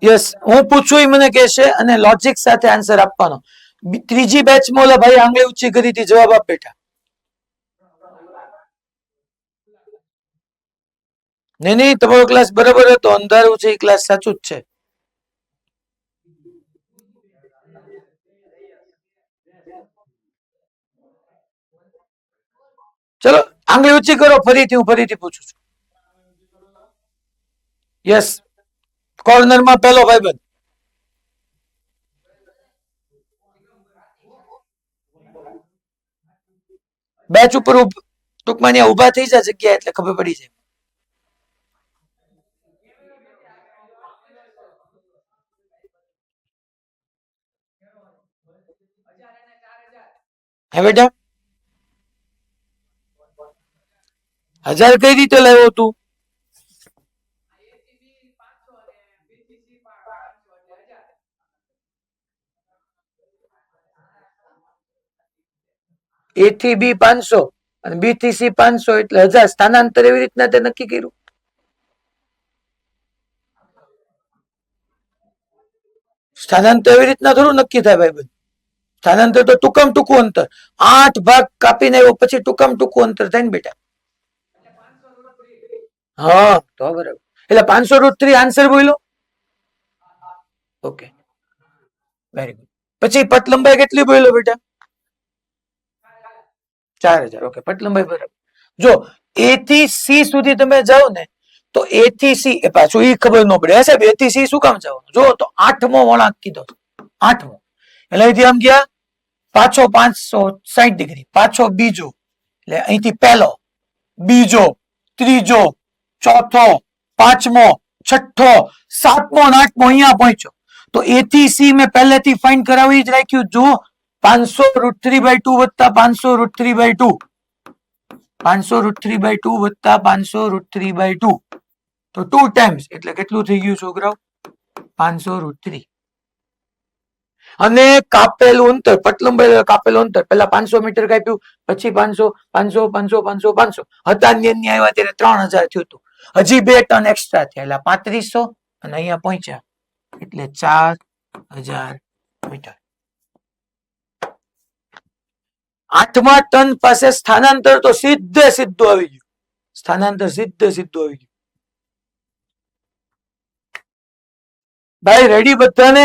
યસ હું પૂછું એ મને કહેશે અને લોજિક સાથે આન્સર આપવાનો. ત્રીજી બેચમાં ઓલા ભાઈ આંગળી ઊંચી કરી હતી, જવાબ આપ બેટા. નહીં તમારો ક્લાસ બરાબર હતો, અંધારું છે એ ક્લાસ સાચું જ છે. ચલો આંગળી ઊંચી કરો ફરીથી, હું ફરીથી પૂછું છું. યસ કોર્નરમાં પહેલો ભાઈબંધ. બેચ ઉપર ટૂંકમાં ત્યાં ઉભા થઈ જાય જગ્યા એટલે ખબર પડી જાય. હે બેટા 1000 કઈ રીતે લાવ્યો તું? એ થી બી 500 અને બી થી સી 500 એટલે 1000. સ્થાનાંતર એવી રીતના તે નક્કી કર્યું. સ્થાનાંતર એવી રીતના થોડું નક્કી થાય ભાઈ. સ્થાનાંતર તો ટૂંકમ ટૂંકું અંતર. 8 ભાગ કાપીને આવ્યો પછી ટૂંકમ ટૂંકું અંતર થાય ને બેટા. હા તો બરાબર. એટલે 500√3 આન્સર બોલ્યો. Okay very good. પછી પથ લંબાઈ કેટલી બોલ્યો બેટા? 4000. ઓકે પથ લંબાઈ બરાબર. જો એ થી સી સુધી તમે જાઓ ને તો એ થી સી એ પાછું એ ખબર ન પડે સાહેબ એ થી સી શું કામ જવાનું? જો તો આઠમો વળાંક કીધો, આઠમો એટલે અહીંથી આમ ગયા પાછો 560 ડિગ્રી, પાછો બીજો એટલે અહીંથી પહેલો, બીજો, ત્રીજો, ચોથો, પાંચમો, છઠ્ઠો, સાતમો અને આઠમો અહીંયા પહોંચ્યો. તો એ થી સી મેં પહેલેથી ફાઇન્ડ કરાવી જ રાખ્યું. જો 500√3/2 વત્તા 500√3/2, 500√3/2 વત્તા 500√3/2 તો 2 ટાઈમ્સ એટલે કેટલું થઈ ગયું છોકરાઓ? 500√3. અને કાપેલું અંતર પટ લંબાઈ કાપેલું અંતર પેલા 500 મીટર કાપ્યું, પછી 500 500 500 500 500 હતા ન્યા આવ્યા ત્યારે 3,000 થયું હતું. હજી 2 ટન એક્સ્ટ્રા થયા એટલે 3500 અને અહીંયા પહોંચ્યા એટલે 4,000 મીટર. 8મા ટન પાસે સ્થાનાંતર તો સીધે સીધું આવી ગયું. સ્થાનાંતર સીધે સીધું આવી ગયું. ભાઈ રેડી બધાને?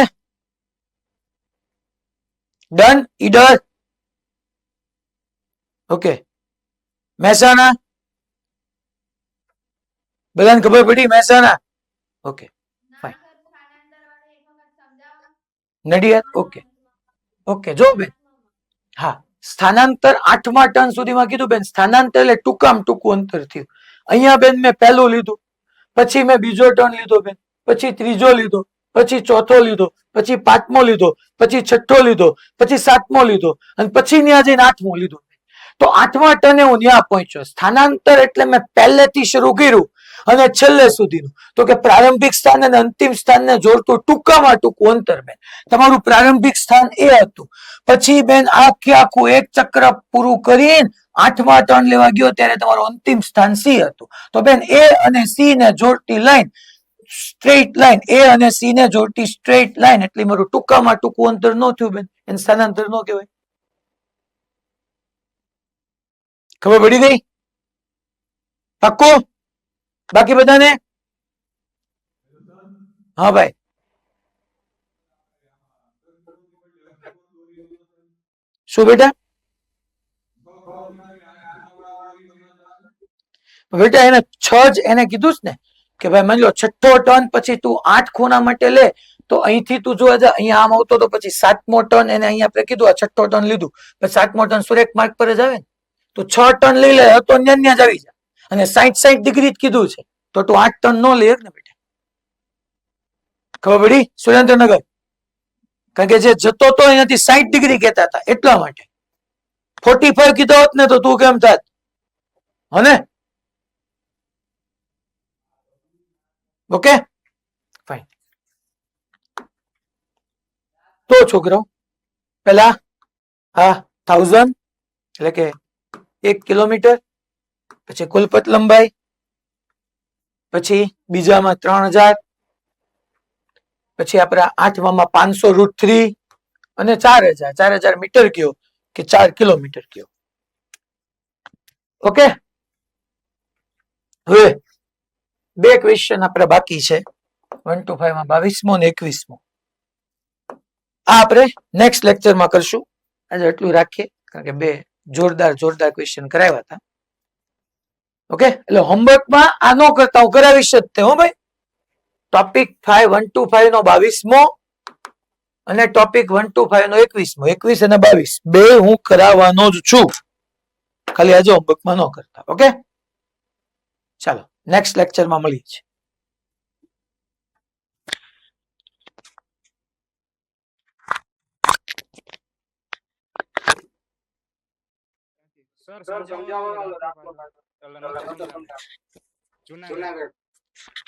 ડન ઈડર? ઓકે મહેસાણા બધાને ખબર પડી? Mehsana okay fine. Nadiad okay okay જો બેન હા સ્થાનાંતર 8મા ટર્ન સુધીમાં કીધું બેન. સ્થાનાંતર એટલે ટૂંકામાં ટૂંકું અંતર થયું. અહીંયા બેન મેં પહેલું લીધું, પછી મેં બીજો ટર્ન લીધો બેન, પછી ત્રીજો લીધો, પછી ચોથો લીધો, પછી પાંચમો લીધો, પછી છઠ્ઠો લીધો, પછી સાતમો લીધો, અને પછી ત્યાં જઈને આઠમો લીધો. તો 8મા ટર્ને હું ત્યાં પહોંચ્યો. સ્થાનાંતર એટલે મેં પહેલેથી શરૂ કર્યું અને છેલ્લે સુધીનું. તો કે પ્રારંભિક સ્થાન અને અંતિમ સ્થાનને જોડતું ટૂંકામાં ટૂંકું અંતર બેન. તમારું પ્રારંભિક સ્થાન એ હતું. પછી બેન આખું એક ચક્ર પૂરું કરીને 8મા ટર્ન લેવા ગયો ત્યારે તમારું અંતિમ સ્થાન સી હતું. તો બેન એ અને સી ને જોડતી લાઈન સ્ટ્રેટ લાઈન, એ અને સી ને જોડતી સ્ટ્રેટ લાઈન એટલે મારું ટૂંકામાં ટૂંકું અંતર ન થયું બેન, એને સ્થાનાંતર ન કહેવાય. ખબર પડી ગઈ? પાક્કું? બાકી બધાને? હા ભાઈ. શું બેટા? બેટા એને 6 જ એને કીધું જ ને કે ભાઈ માની લો છઠ્ઠો ટર્ન પછી તું 8 ખૂણા માટે લે, તો અહીંથી તું જોવા જા અહીંયા આમ આવતો તો પછી 7મો ટર્ન એને અહીંયા આપણે કીધું, આ છઠ્ઠો ટર્ન લીધું, પછી 7મો ટર્ન સુરેખ માર્ગ પર જ આવે ને. તો 6 ટર્ન લઈ લે તો ન્યા જ આવી જાય. અને 60 ડિગ્રી જ કીધું છે તો તું 8 ટર્ન નો લે ને બેટા. ખબર પડી? સુરેન્દ્રનગર. કારણ કે જે જતો તો એનાથી 60 ડિગ્રી કહેતા હતા એટલા માટે. 45 કીધો હોત ને તો તું કેમ થાત? હને? Okay fine. તો છોકરાઓ પેલા આ 1000 એટલે કે 1 કિલોમીટર, પછી કુલ પથ લંબાઈ, પછી બીજામાં 3000, પછી આપણા 8માં 500√3 અને 4000 મીટર કયો કે 4 કિલોમીટર કયો. ઓકે. હવે બે ક્વેશ્ચન આપણે બાકી છે 1 to 5 માં 22મો અને 21મો. આ આપણે નેક્સ્ટ લેક્ચરમાં કરશું. આજે એટલું રાખીએ કારણ કે બે જોરદાર ક્વેશ્ચન કરાવ્યા હતા. ઓકે, એટલે હોમવર્કમાં આ ન કરતા હું કરાવીશ જ તે. હો ભાઈ, ટોપિક 1 to 5 નો 22મો અને ટોપિક 1 to 5 નો 21મો, 21 અને 22 બે હું કરાવવાનો જ છું. ખાલી આજે હોમવર્કમાં ન કરતા. ઓકે, ચાલો નેક્સ્ટ લેક્ચરમાં મળીએ છીએ.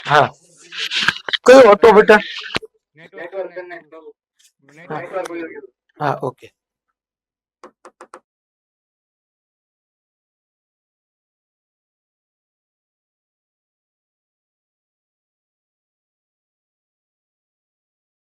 હા, કયો હતો બેટા? હા, ઓકે.